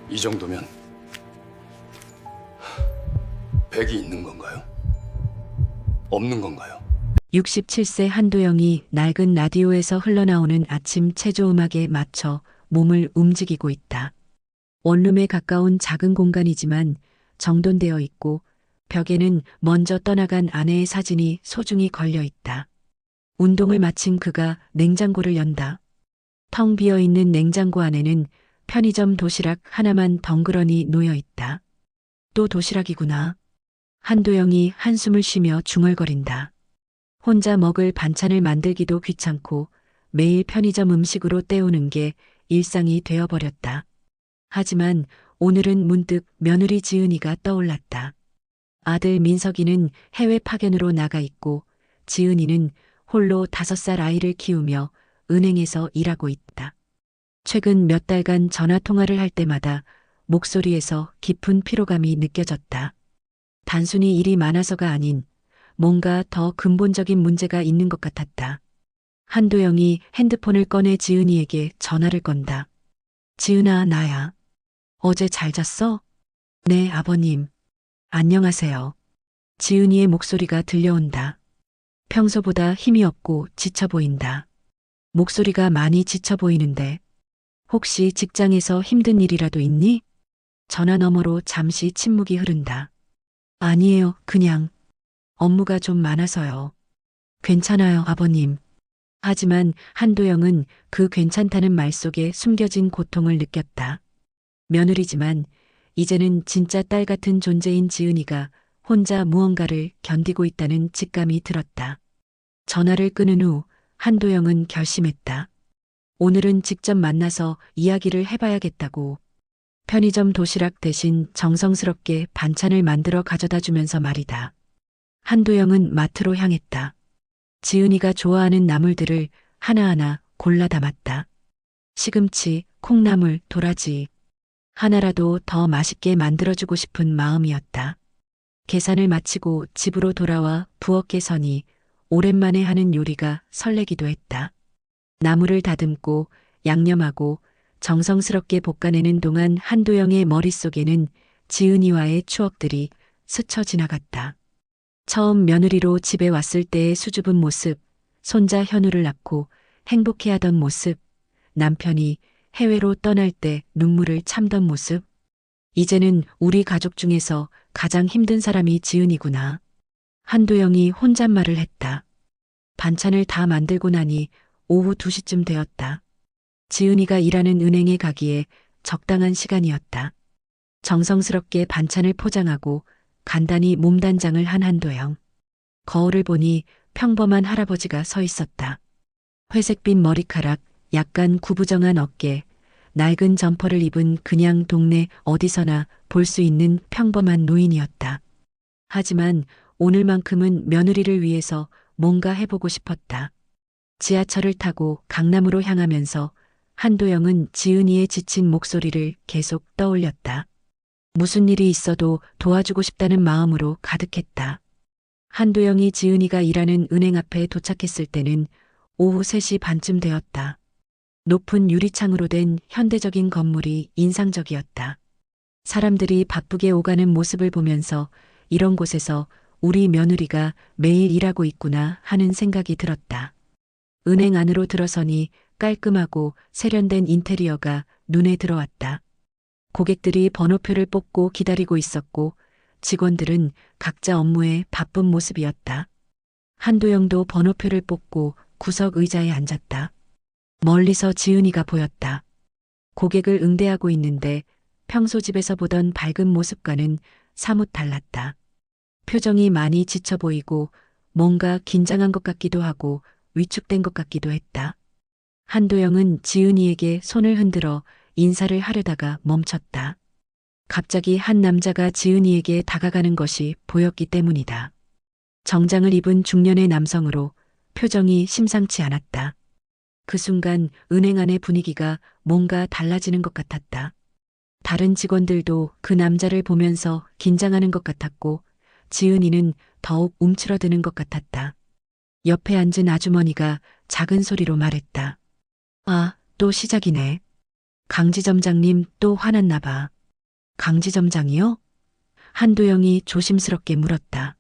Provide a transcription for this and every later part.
이 정도면 백이 있는 건가요? 없는 건가요? 67세 한도영이 낡은 라디오에서 흘러나오는 아침 체조 음악에 맞춰 몸을 움직이고 있다. 원룸에 가까운 작은 공간이지만 정돈되어 있고 벽에는 먼저 떠나간 아내의 사진이 소중히 걸려 있다. 운동을 마친 그가 냉장고를 연다. 텅 비어 있는 냉장고 안에는 편의점 도시락 하나만 덩그러니 놓여 있다. 또 도시락이구나. 한도영이 한숨을 쉬며 중얼거린다. 혼자 먹을 반찬을 만들기도 귀찮고 매일 편의점 음식으로 때우는 게 일상이 되어버렸다. 하지만 오늘은 문득 며느리 지은이가 떠올랐다. 아들 민석이는 해외 파견으로 나가 있고 지은이는 홀로 5살 아이를 키우며 은행에서 일하고 있다. 최근 몇 달간 전화 통화를 할 때마다 목소리에서 깊은 피로감이 느껴졌다. 단순히 일이 많아서가 아닌 뭔가 더 근본적인 문제가 있는 것 같았다. 한도영이 핸드폰을 꺼내 지은이에게 전화를 건다. 지은아, 나야. 어제 잘 잤어? 네, 아버님. 안녕하세요. 지은이의 목소리가 들려온다. 평소보다 힘이 없고 지쳐 보인다. 목소리가 많이 지쳐 보이는데 혹시 직장에서 힘든 일이라도 있니? 전화 너머로 잠시 침묵이 흐른다. 아니에요, 그냥 업무가 좀 많아서요. 괜찮아요, 아버님. 하지만 한도영은 그 괜찮다는 말 속에 숨겨진 고통을 느꼈다. 며느리지만 이제는 진짜 딸 같은 존재인 지은이가 혼자 무언가를 견디고 있다는 직감이 들었다. 전화를 끊은 후 한도영은 결심했다. 오늘은 직접 만나서 이야기를 해봐야겠다고. 편의점 도시락 대신 정성스럽게 반찬을 만들어 가져다 주면서 말이다. 한도영은 마트로 향했다. 지은이가 좋아하는 나물들을 하나하나 골라 담았다. 시금치, 콩나물, 도라지. 하나라도 더 맛있게 만들어주고 싶은 마음이었다. 계산을 마치고 집으로 돌아와 부엌에 서니 오랜만에 하는 요리가 설레기도 했다. 나물을 다듬고 양념하고 정성스럽게 볶아내는 동안 한도영의 머릿속에는 지은이와의 추억들이 스쳐 지나갔다. 처음 며느리로 집에 왔을 때의 수줍은 모습, 손자 현우를 낳고 행복해하던 모습, 남편이 해외로 떠날 때 눈물을 참던 모습. 이제는 우리 가족 중에서 가장 힘든 사람이 지은이구나. 한도영이 혼잣말을 했다. 반찬을 다 만들고 나니 오후 2시쯤 되었다. 지은이가 일하는 은행에 가기에 적당한 시간이었다. 정성스럽게 반찬을 포장하고 간단히 몸단장을 한 한도영. 거울을 보니 평범한 할아버지가 서 있었다. 회색빛 머리카락, 약간 구부정한 어깨, 낡은 점퍼를 입은 그냥 동네 어디서나 볼 수 있는 평범한 노인이었다. 하지만 오늘만큼은 며느리를 위해서 뭔가 해보고 싶었다. 지하철을 타고 강남으로 향하면서 한도영은 지은이의 지친 목소리를 계속 떠올렸다. 무슨 일이 있어도 도와주고 싶다는 마음으로 가득했다. 한도영이 지은이가 일하는 은행 앞에 도착했을 때는 오후 3시 반쯤 되었다. 높은 유리창으로 된 현대적인 건물이 인상적이었다. 사람들이 바쁘게 오가는 모습을 보면서 이런 곳에서 우리 며느리가 매일 일하고 있구나 하는 생각이 들었다. 은행 안으로 들어서니 깔끔하고 세련된 인테리어가 눈에 들어왔다. 고객들이 번호표를 뽑고 기다리고 있었고 직원들은 각자 업무에 바쁜 모습이었다. 한도영도 번호표를 뽑고 구석 의자에 앉았다. 멀리서 지은이가 보였다. 고객을 응대하고 있는데 평소 집에서 보던 밝은 모습과는 사뭇 달랐다. 표정이 많이 지쳐 보이고 뭔가 긴장한 것 같기도 하고 위축된 것 같기도 했다. 한도영은 지은이에게 손을 흔들어 인사를 하려다가 멈췄다. 갑자기 한 남자가 지은이에게 다가가는 것이 보였기 때문이다. 정장을 입은 중년의 남성으로 표정이 심상치 않았다. 그 순간 은행 안의 분위기가 뭔가 달라지는 것 같았다. 다른 직원들도 그 남자를 보면서 긴장하는 것 같았고 지은이는 더욱 움츠러드는 것 같았다. 옆에 앉은 아주머니가 작은 소리로 말했다. 아, 또 시작이네. 강지점장님 또 화났나 봐. 강 지점장이요? 한도영이 조심스럽게 물었다.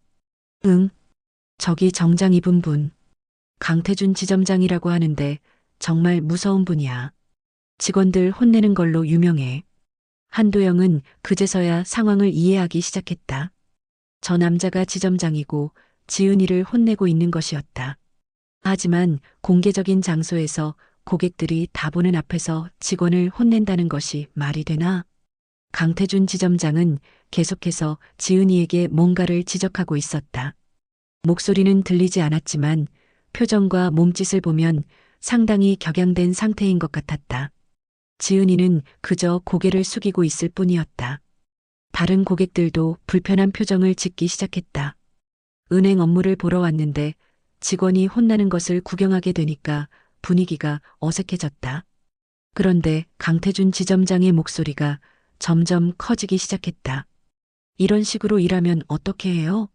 응, 저기 정장 입은 분. 강태준 지점장이라고 하는데 정말 무서운 분이야. 직원들 혼내는 걸로 유명해. 한도영은 그제서야 상황을 이해하기 시작했다. 저 남자가 지점장이고 지은이를 혼내고 있는 것이었다. 하지만 공개적인 장소에서 고객들이 다 보는 앞에서 직원을 혼낸다는 것이 말이 되나? 강태준 지점장은 계속해서 지은이에게 뭔가를 지적하고 있었다. 목소리는 들리지 않았지만 표정과 몸짓을 보면 상당히 격양된 상태인 것 같았다. 지은이는 그저 고개를 숙이고 있을 뿐이었다. 다른 고객들도 불편한 표정을 짓기 시작했다. 은행 업무를 보러 왔는데 직원이 혼나는 것을 구경하게 되니까 분위기가 어색해졌다. 그런데 강태준 지점장의 목소리가 점점 커지기 시작했다. 이런 식으로 일하면 어떻게 해요?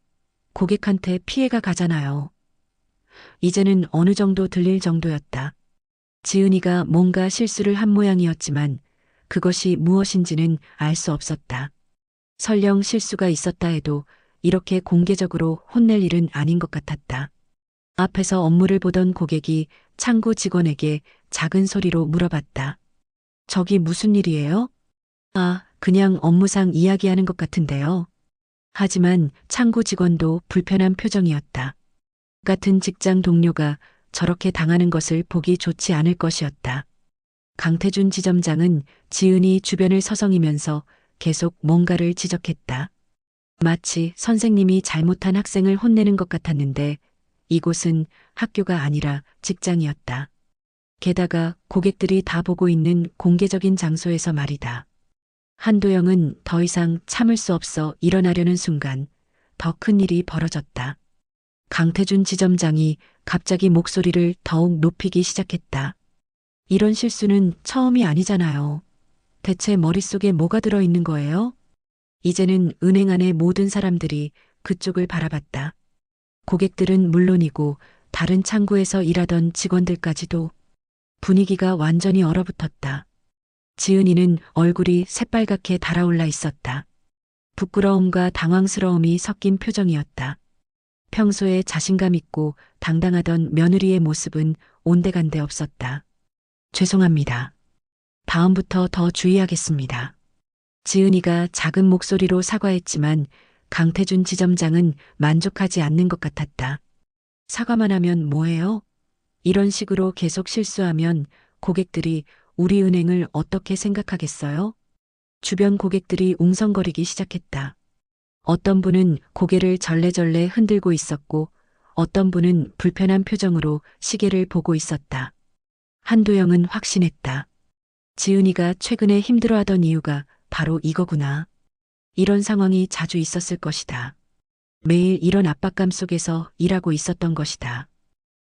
고객한테 피해가 가잖아요. 이제는 어느 정도 들릴 정도였다. 지은이가 뭔가 실수를 한 모양이었지만 그것이 무엇인지는 알 수 없었다. 설령 실수가 있었다 해도 이렇게 공개적으로 혼낼 일은 아닌 것 같았다. 앞에서 업무를 보던 고객이 창구 직원에게 작은 소리로 물어봤다. 저기 무슨 일이에요? 아, 그냥 업무상 이야기하는 것 같은데요. 하지만 창구 직원도 불편한 표정이었다. 같은 직장 동료가 저렇게 당하는 것을 보기 좋지 않을 것이었다. 강태준 지점장은 지은이 주변을 서성이면서 계속 뭔가를 지적했다. 마치 선생님이 잘못한 학생을 혼내는 것 같았는데 이곳은 학교가 아니라 직장이었다. 게다가 고객들이 다 보고 있는 공개적인 장소에서 말이다. 한도영은 더 이상 참을 수 없어 일어나려는 순간 더 큰 일이 벌어졌다. 강태준 지점장이 갑자기 목소리를 더욱 높이기 시작했다. 이런 실수는 처음이 아니잖아요. 대체 머릿속에 뭐가 들어있는 거예요? 이제는 은행 안의 모든 사람들이 그쪽을 바라봤다. 고객들은 물론이고 다른 창구에서 일하던 직원들까지도. 분위기가 완전히 얼어붙었다. 지은이는 얼굴이 새빨갛게 달아올라 있었다. 부끄러움과 당황스러움이 섞인 표정이었다. 평소에 자신감 있고 당당하던 며느리의 모습은 온데간데 없었다. 죄송합니다. 다음부터 더 주의하겠습니다. 지은이가 작은 목소리로 사과했지만 강태준 지점장은 만족하지 않는 것 같았다. 사과만 하면 뭐해요? 이런 식으로 계속 실수하면 고객들이 우리 은행을 어떻게 생각하겠어요? 주변 고객들이 웅성거리기 시작했다. 어떤 분은 고개를 절레절레 흔들고 있었고 어떤 분은 불편한 표정으로 시계를 보고 있었다. 한도영은 확신했다. 지은이가 최근에 힘들어하던 이유가 바로 이거구나. 이런 상황이 자주 있었을 것이다. 매일 이런 압박감 속에서 일하고 있었던 것이다.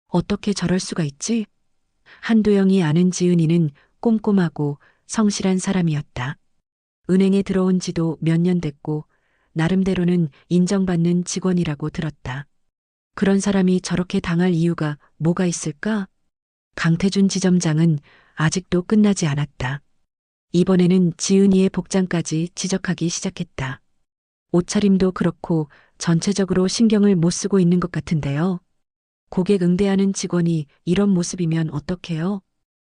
어떻게 저럴 수가 있지? 한도영이 아는 지은이는 꼼꼼하고 성실한 사람이었다. 은행에 들어온 지도 몇 년 됐고 나름대로는 인정받는 직원이라고 들었다. 그런 사람이 저렇게 당할 이유가 뭐가 있을까? 강태준 지점장은 아직도 끝나지 않았다. 이번에는 지은이의 복장까지 지적하기 시작했다. 옷차림도 그렇고 전체적으로 신경을 못 쓰고 있는 것 같은데요. 고객 응대하는 직원이 이런 모습이면 어떡해요?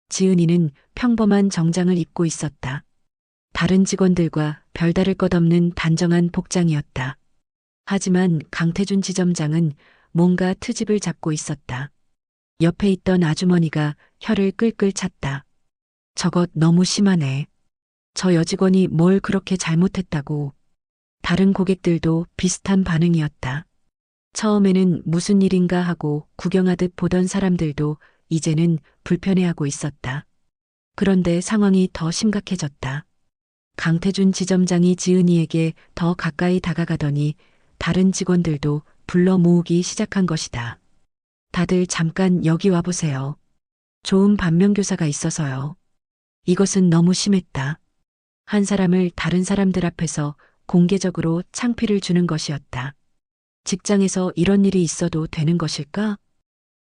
지은이는 평범한 정장을 입고 있었다. 다른 직원들과 별다를 것 없는 단정한 복장이었다. 하지만 강태준 지점장은 뭔가 트집을 잡고 있었다. 옆에 있던 아주머니가 혀를 끌끌 찼다. 저것 너무 심하네. 저 여직원이 뭘 그렇게 잘못했다고. 다른 고객들도 비슷한 반응이었다. 처음에는 무슨 일인가 하고 구경하듯 보던 사람들도 이제는 불편해하고 있었다. 그런데 상황이 더 심각해졌다. 강태준 지점장이 지은이에게 더 가까이 다가가더니 다른 직원들도 불러 모으기 시작한 것이다. 다들 잠깐 여기 와보세요. 좋은 반면교사가 있어서요. 이것은 너무 심했다. 한 사람을 다른 사람들 앞에서 공개적으로 창피를 주는 것이었다. 직장에서 이런 일이 있어도 되는 것일까?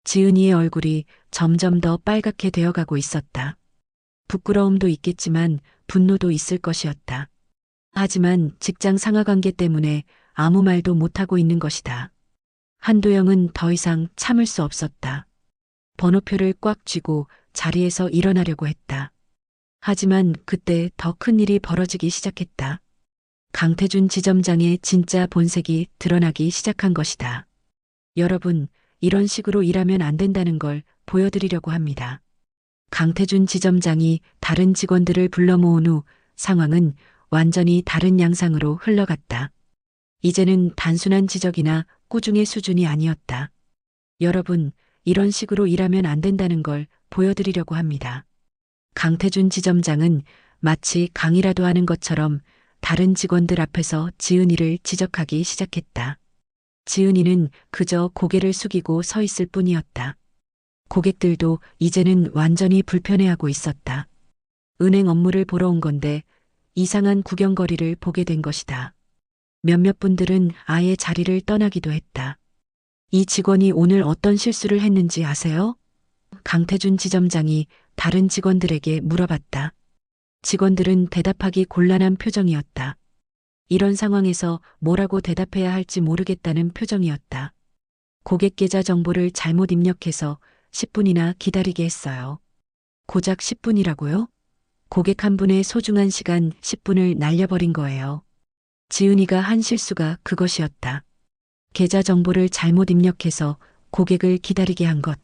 지은이의 얼굴이 점점 더 빨갛게 되어가고 있었다. 부끄러움도 있겠지만 분노도 있을 것이었다. 하지만 직장 상하 관계 때문에 아무 말도 못하고 있는 것이다. 한도영은 더 이상 참을 수 없었다. 번호표를 꽉 쥐고 자리에서 일어나려고 했다. 하지만 그때 더 큰 일이 벌어지기 시작했다. 강태준 지점장의 진짜 본색이 드러나기 시작한 것이다. 여러분, 이런 식으로 일하면 안 된다는 걸 보여드리려고 합니다. 강태준 지점장이 다른 직원들을 불러 모은 후 상황은 완전히 다른 양상으로 흘러갔다. 이제는 단순한 지적이나 꾸중의 수준이 아니었다. 여러분, 이런 식으로 일하면 안 된다는 걸 보여드리려고 합니다. 강태준 지점장은 마치 강의라도 하는 것처럼 다른 직원들 앞에서 지은이를 지적하기 시작했다. 지은이는 그저 고개를 숙이고 서 있을 뿐이었다. 고객들도 이제는 완전히 불편해하고 있었다. 은행 업무를 보러 온 건데 이상한 구경거리를 보게 된 것이다. 몇몇 분들은 아예 자리를 떠나기도 했다. 이 직원이 오늘 어떤 실수를 했는지 아세요? 강태준 지점장이 다른 직원들에게 물어봤다. 직원들은 대답하기 곤란한 표정이었다. 이런 상황에서 뭐라고 대답해야 할지 모르겠다는 표정이었다. 고객 계좌 정보를 잘못 입력해서 10분이나 기다리게 했어요. 고작 10분이라고요? 고객 한 분의 소중한 시간 10분을 날려버린 거예요. 지은이가 한 실수가 그것이었다. 계좌 정보를 잘못 입력해서 고객을 기다리게 한 것.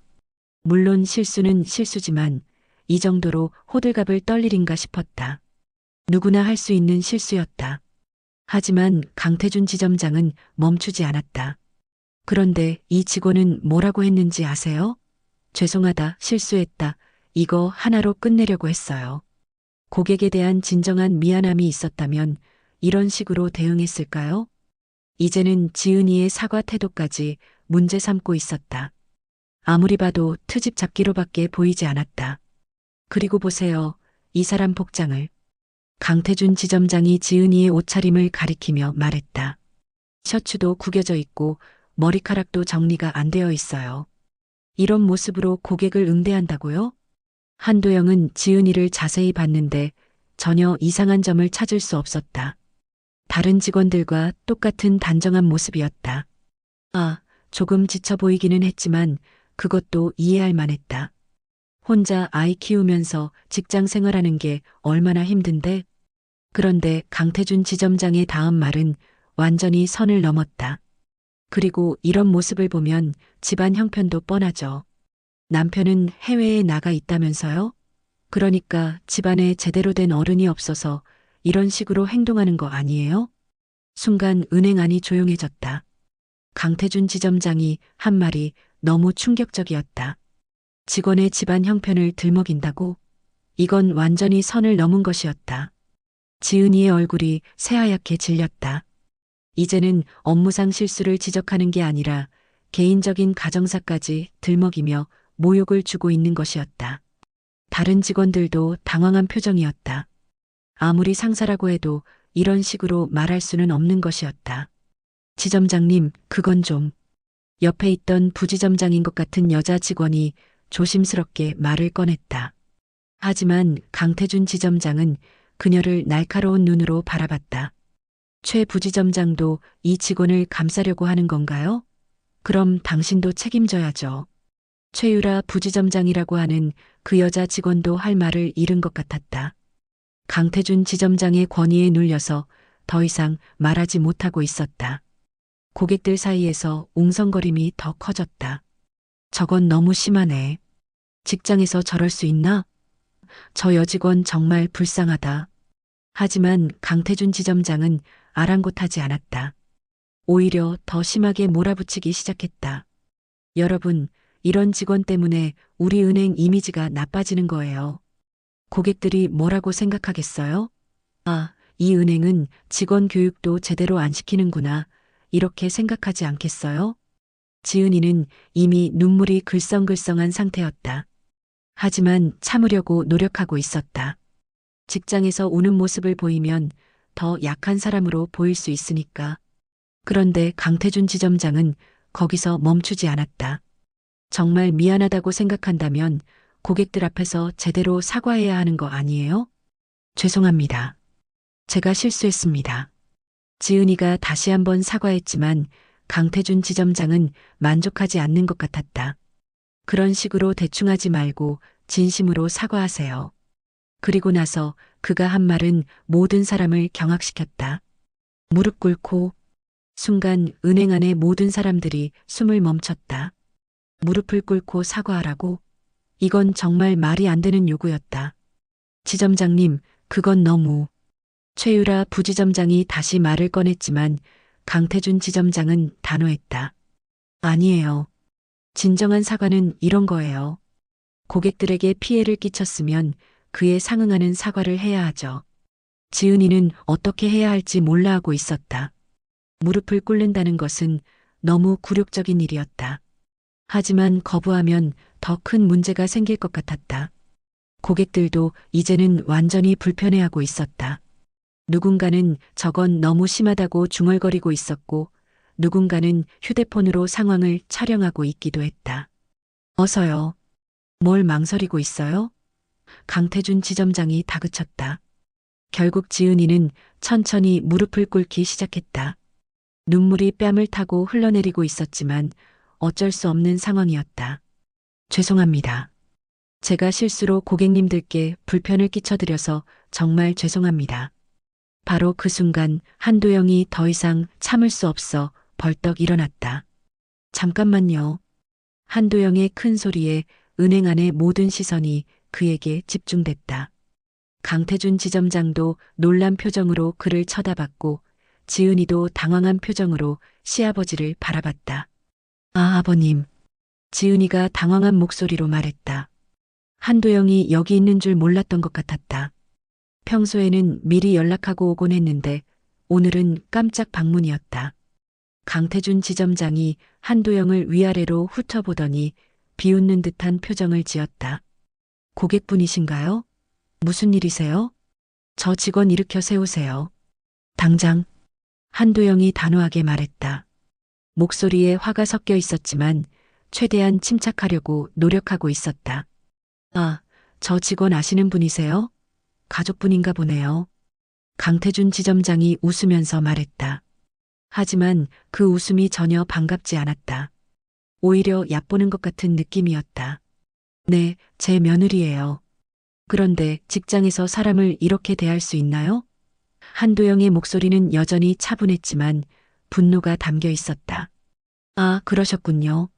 물론 실수는 실수지만 이 정도로 호들갑을 떨 일인가 싶었다. 누구나 할 수 있는 실수였다. 하지만 강태준 지점장은 멈추지 않았다. 그런데 이 직원은 뭐라고 했는지 아세요? 죄송하다, 실수했다. 이거 하나로 끝내려고 했어요. 고객에 대한 진정한 미안함이 있었다면 이런 식으로 대응했을까요? 이제는 지은이의 사과 태도까지 문제 삼고 있었다. 아무리 봐도 트집 잡기로밖에 보이지 않았다. 그리고 보세요. 이 사람 복장을. 강태준 지점장이 지은이의 옷차림을 가리키며 말했다. 셔츠도 구겨져 있고 머리카락도 정리가 안 되어 있어요. 이런 모습으로 고객을 응대한다고요? 한도영은 지은이를 자세히 봤는데 전혀 이상한 점을 찾을 수 없었다. 다른 직원들과 똑같은 단정한 모습이었다. 아, 조금 지쳐 보이기는 했지만 그것도 이해할 만했다. 혼자 아이 키우면서 직장 생활하는 게 얼마나 힘든데? 그런데 강태준 지점장의 다음 말은 완전히 선을 넘었다. 그리고 이런 모습을 보면 집안 형편도 뻔하죠. 남편은 해외에 나가 있다면서요? 그러니까 집안에 제대로 된 어른이 없어서 이런 식으로 행동하는 거 아니에요? 순간 은행 안이 조용해졌다. 강태준 지점장이 한 말이 너무 충격적이었다. 직원의 집안 형편을 들먹인다고? 이건 완전히 선을 넘은 것이었다. 지은이의 얼굴이 새하얗게 질렸다. 이제는 업무상 실수를 지적하는 게 아니라 개인적인 가정사까지 들먹이며 모욕을 주고 있는 것이었다. 다른 직원들도 당황한 표정이었다. 아무리 상사라고 해도 이런 식으로 말할 수는 없는 것이었다. 지점장님, 그건 좀. 옆에 있던 부지점장인 것 같은 여자 직원이 조심스럽게 말을 꺼냈다. 하지만 강태준 지점장은 그녀를 날카로운 눈으로 바라봤다. 최 부지점장도 이 직원을 감싸려고 하는 건가요? 그럼 당신도 책임져야죠. 최유라 부지점장이라고 하는 그 여자 직원도 할 말을 잃은 것 같았다. 강태준 지점장의 권위에 눌려서 더 이상 말하지 못하고 있었다. 고객들 사이에서 웅성거림이 더 커졌다. 저건 너무 심하네. 직장에서 저럴 수 있나? 저 여직원 정말 불쌍하다. 하지만 강태준 지점장은 아랑곳하지 않았다. 오히려 더 심하게 몰아붙이기 시작했다. 여러분, 이런 직원 때문에 우리 은행 이미지가 나빠지는 거예요. 고객들이 뭐라고 생각하겠어요? 아, 이 은행은 직원 교육도 제대로 안 시키는구나. 이렇게 생각하지 않겠어요? 지은이는 이미 눈물이 글썽글썽한 상태였다. 하지만 참으려고 노력하고 있었다. 직장에서 우는 모습을 보이면 더 약한 사람으로 보일 수 있으니까. 그런데 강태준 지점장은 거기서 멈추지 않았다. 정말 미안하다고 생각한다면 고객들 앞에서 제대로 사과해야 하는 거 아니에요? 죄송합니다. 제가 실수했습니다. 지은이가 다시 한번 사과했지만 강태준 지점장은 만족하지 않는 것 같았다. 그런 식으로 대충 하지 말고 진심으로 사과하세요. 그리고 나서 그가 한 말은 모든 사람을 경악시켰다. 무릎 꿇고 순간 은행 안의 모든 사람들이 숨을 멈췄다. 무릎을 꿇고 사과하라고? 이건 정말 말이 안 되는 요구였다. 지점장님, 그건 너무. 최유라 부지점장이 다시 말을 꺼냈지만 강태준 지점장은 단호했다. 아니에요. 진정한 사과는 이런 거예요. 고객들에게 피해를 끼쳤으면 그에 상응하는 사과를 해야 하죠. 지은이는 어떻게 해야 할지 몰라 하고 있었다. 무릎을 꿇는다는 것은 너무 굴욕적인 일이었다. 하지만 거부하면 더 큰 문제가 생길 것 같았다. 고객들도 이제는 완전히 불편해하고 있었다. 누군가는 저건 너무 심하다고 중얼거리고 있었고, 누군가는 휴대폰으로 상황을 촬영하고 있기도 했다. 어서요. 뭘 망설이고 있어요? 강태준 지점장이 다그쳤다. 결국 지은이는 천천히 무릎을 꿇기 시작했다. 눈물이 뺨을 타고 흘러내리고 있었지만 어쩔 수 없는 상황이었다. 죄송합니다. 제가 실수로 고객님들께 불편을 끼쳐드려서 정말 죄송합니다. 바로 그 순간 한도영이 더 이상 참을 수 없어 벌떡 일어났다. 잠깐만요. 한도영의 큰 소리에 은행 안의 모든 시선이 그에게 집중됐다. 강태준 지점장도 놀란 표정으로 그를 쳐다봤고 지은이도 당황한 표정으로 시아버지를 바라봤다. 아, 아버님. 지은이가 당황한 목소리로 말했다. 한도영이 여기 있는 줄 몰랐던 것 같았다. 평소에는 미리 연락하고 오곤 했는데 오늘은 깜짝 방문이었다. 강태준 지점장이 한도영을 위아래로 훑어보더니 비웃는 듯한 표정을 지었다. 고객분이신가요? 무슨 일이세요? 저 직원 일으켜 세우세요. 당장. 한도영이 단호하게 말했다. 목소리에 화가 섞여 있었지만 최대한 침착하려고 노력하고 있었다. 아, 저 직원 아시는 분이세요? 가족분인가 보네요. 강태준 지점장이 웃으면서 말했다. 하지만 그 웃음이 전혀 반갑지 않았다. 오히려 얕보는 것 같은 느낌이었다. 네, 제 며느리예요. 그런데 직장에서 사람을 이렇게 대할 수 있나요? 한도영의 목소리는 여전히 차분했지만 분노가 담겨 있었다. 아, 그러셨군요.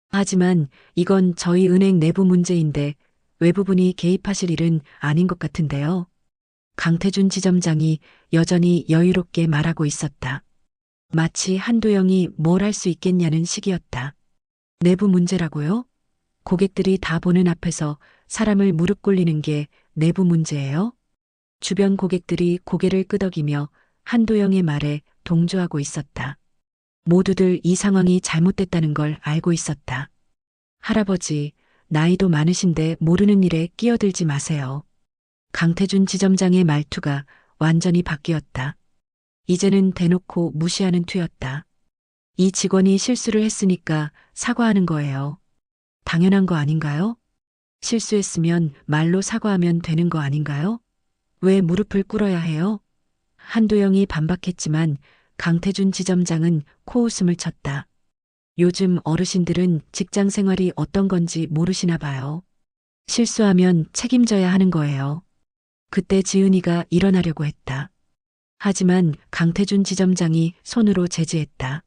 하지만 이건 저희 은행 내부 문제인데 외부분이 개입하실 일은 아닌 것 같은데요. 강태준 지점장이 여전히 여유롭게 말하고 있었다. 마치 한도영이 뭘 할 수 있겠냐는 식이었다. 내부 문제라고요? 고객들이 다 보는 앞에서 사람을 무릎 꿇리는 게 내부 문제예요? 주변 고객들이 고개를 끄덕이며 한도영의 말에 동조하고 있었다. 모두들 이 상황이 잘못됐다는 걸 알고 있었다. 할아버지, 나이도 많으신데 모르는 일에 끼어들지 마세요. 강태준 지점장의 말투가 완전히 바뀌었다. 이제는 대놓고 무시하는 투였다. 이 직원이 실수를 했으니까 사과하는 거예요. 당연한 거 아닌가요? 실수했으면 말로 사과하면 되는 거 아닌가요? 왜 무릎을 꿇어야 해요? 한도영이 반박했지만 강태준 지점장은 코웃음을 쳤다. 요즘 어르신들은 직장 생활이 어떤 건지 모르시나 봐요. 실수하면 책임져야 하는 거예요. 그때 지은이가 일어나려고 했다. 하지만 강태준 지점장이 손으로 제지했다.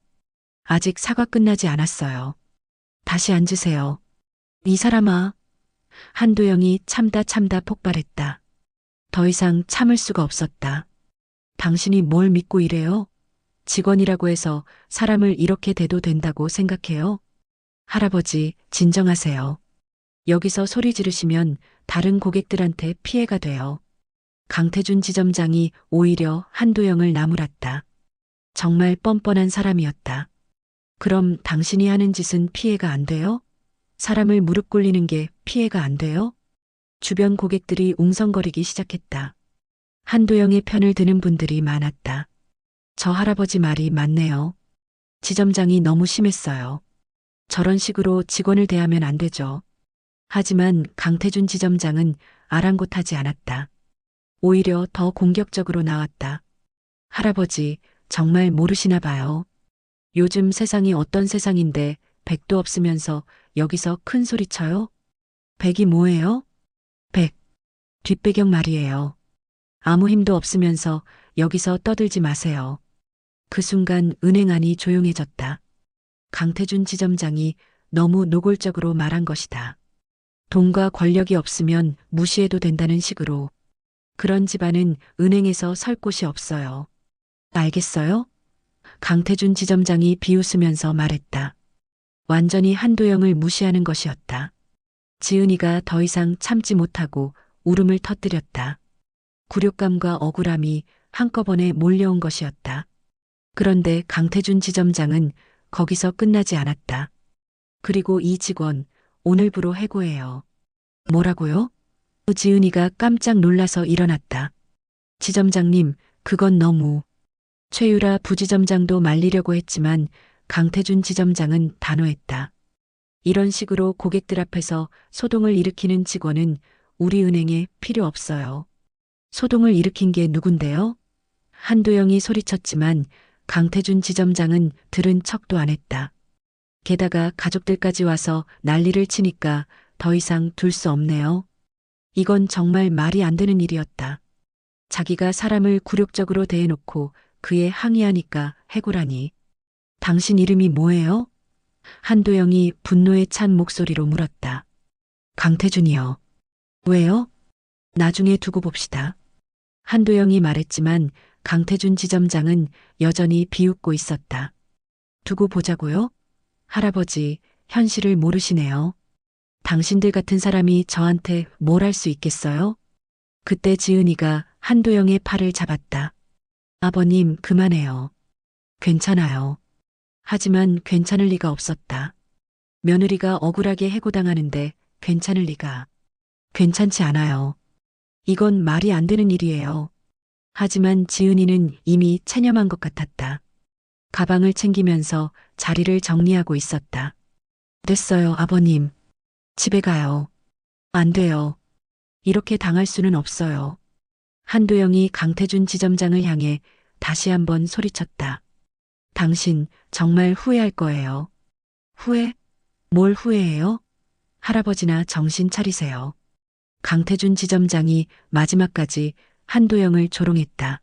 아직 사과 끝나지 않았어요. 다시 앉으세요. 이 사람아. 한도영이 참다 폭발했다. 더 이상 참을 수가 없었다. 당신이 뭘 믿고 이래요? 직원이라고 해서 사람을 이렇게 대도 된다고 생각해요? 할아버지, 진정하세요. 여기서 소리 지르시면 다른 고객들한테 피해가 돼요. 강태준 지점장이 오히려 한도영을 나무랐다. 정말 뻔뻔한 사람이었다. 그럼 당신이 하는 짓은 피해가 안 돼요? 사람을 무릎 꿇리는 게 피해가 안 돼요? 주변 고객들이 웅성거리기 시작했다. 한도영의 편을 드는 분들이 많았다. 저 할아버지 말이 맞네요. 지점장이 너무 심했어요. 저런 식으로 직원을 대하면 안 되죠. 하지만 강태준 지점장은 아랑곳하지 않았다. 오히려 더 공격적으로 나왔다. 할아버지, 정말 모르시나 봐요. 요즘 세상이 어떤 세상인데 백도 없으면서 여기서 큰 소리 쳐요? 백이 뭐예요? 백. 뒷배경 말이에요. 아무 힘도 없으면서 여기서 떠들지 마세요. 그 순간 은행 안이 조용해졌다. 강태준 지점장이 너무 노골적으로 말한 것이다. 돈과 권력이 없으면 무시해도 된다는 식으로. 그런 집안은 은행에서 설 곳이 없어요. 알겠어요? 강태준 지점장이 비웃으면서 말했다. 완전히 한도영을 무시하는 것이었다. 지은이가 더 이상 참지 못하고 울음을 터뜨렸다. 굴욕감과 억울함이 한꺼번에 몰려온 것이었다. 그런데 강태준 지점장은 거기서 끝나지 않았다. 그리고 이 직원, 오늘부로 해고해요. 뭐라고요? 지은이가 깜짝 놀라서 일어났다. 지점장님, 그건 너무. 최유라 부지점장도 말리려고 했지만 강태준 지점장은 단호했다. 이런 식으로 고객들 앞에서 소동을 일으키는 직원은 우리 은행에 필요 없어요. 소동을 일으킨 게 누군데요? 한도영이 소리쳤지만 강태준 지점장은 들은 척도 안 했다. 게다가 가족들까지 와서 난리를 치니까 더 이상 둘 수 없네요. 이건 정말 말이 안 되는 일이었다. 자기가 사람을 굴욕적으로 대해놓고 그에 항의하니까 해고라니. 당신 이름이 뭐예요? 한도영이 분노에 찬 목소리로 물었다. 강태준이요. 왜요? 나중에 두고 봅시다. 한도영이 말했지만 강태준 지점장은 여전히 비웃고 있었다. 두고 보자고요? 할아버지, 현실을 모르시네요. 당신들 같은 사람이 저한테 뭘 할 수 있겠어요? 그때 지은이가 한도영의 팔을 잡았다. 아버님, 그만해요. 괜찮아요. 하지만 괜찮을 리가 없었다. 며느리가 억울하게 해고당하는데 괜찮을 리가. 괜찮지 않아요. 이건 말이 안 되는 일이에요. 하지만 지은이는 이미 체념한 것 같았다. 가방을 챙기면서 자리를 정리하고 있었다. 됐어요, 아버님. 집에 가요. 안 돼요. 이렇게 당할 수는 없어요. 한도영이 강태준 지점장을 향해 다시 한번 소리쳤다. 당신 정말 후회할 거예요. 후회? 뭘 후회해요? 할아버지나 정신 차리세요. 강태준 지점장이 마지막까지 한도영을 조롱했다.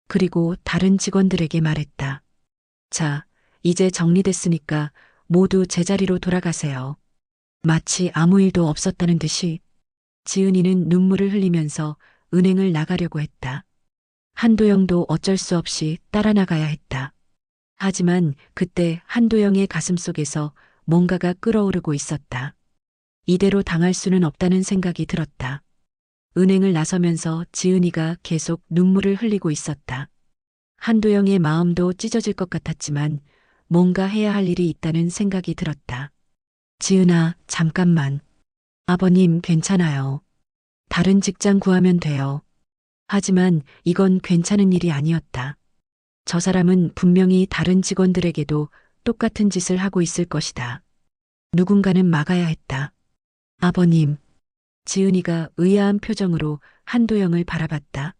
그리고 다른 직원들에게 말했다. 자, 이제 정리됐으니까 모두 제자리로 돌아가세요. 마치 아무 일도 없었다는 듯이 지은이는 눈물을 흘리면서 은행을 나가려고 했다. 한도영도 어쩔 수 없이 따라 나가야 했다. 하지만 그때 한도영의 가슴속에서 뭔가가 끓어오르고 있었다. 이대로 당할 수는 없다는 생각이 들었다. 은행을 나서면서 지은이가 계속 눈물을 흘리고 있었다. 한도영의 마음도 찢어질 것 같았지만 뭔가 해야 할 일이 있다는 생각이 들었다. 지은아, 잠깐만. 아버님, 괜찮아요. 다른 직장 구하면 돼요. 하지만 이건 괜찮은 일이 아니었다. 저 사람은 분명히 다른 직원들에게도 똑같은 짓을 하고 있을 것이다. 누군가는 막아야 했다. 아버님. 지은이가 의아한 표정으로 한도영을 바라봤다.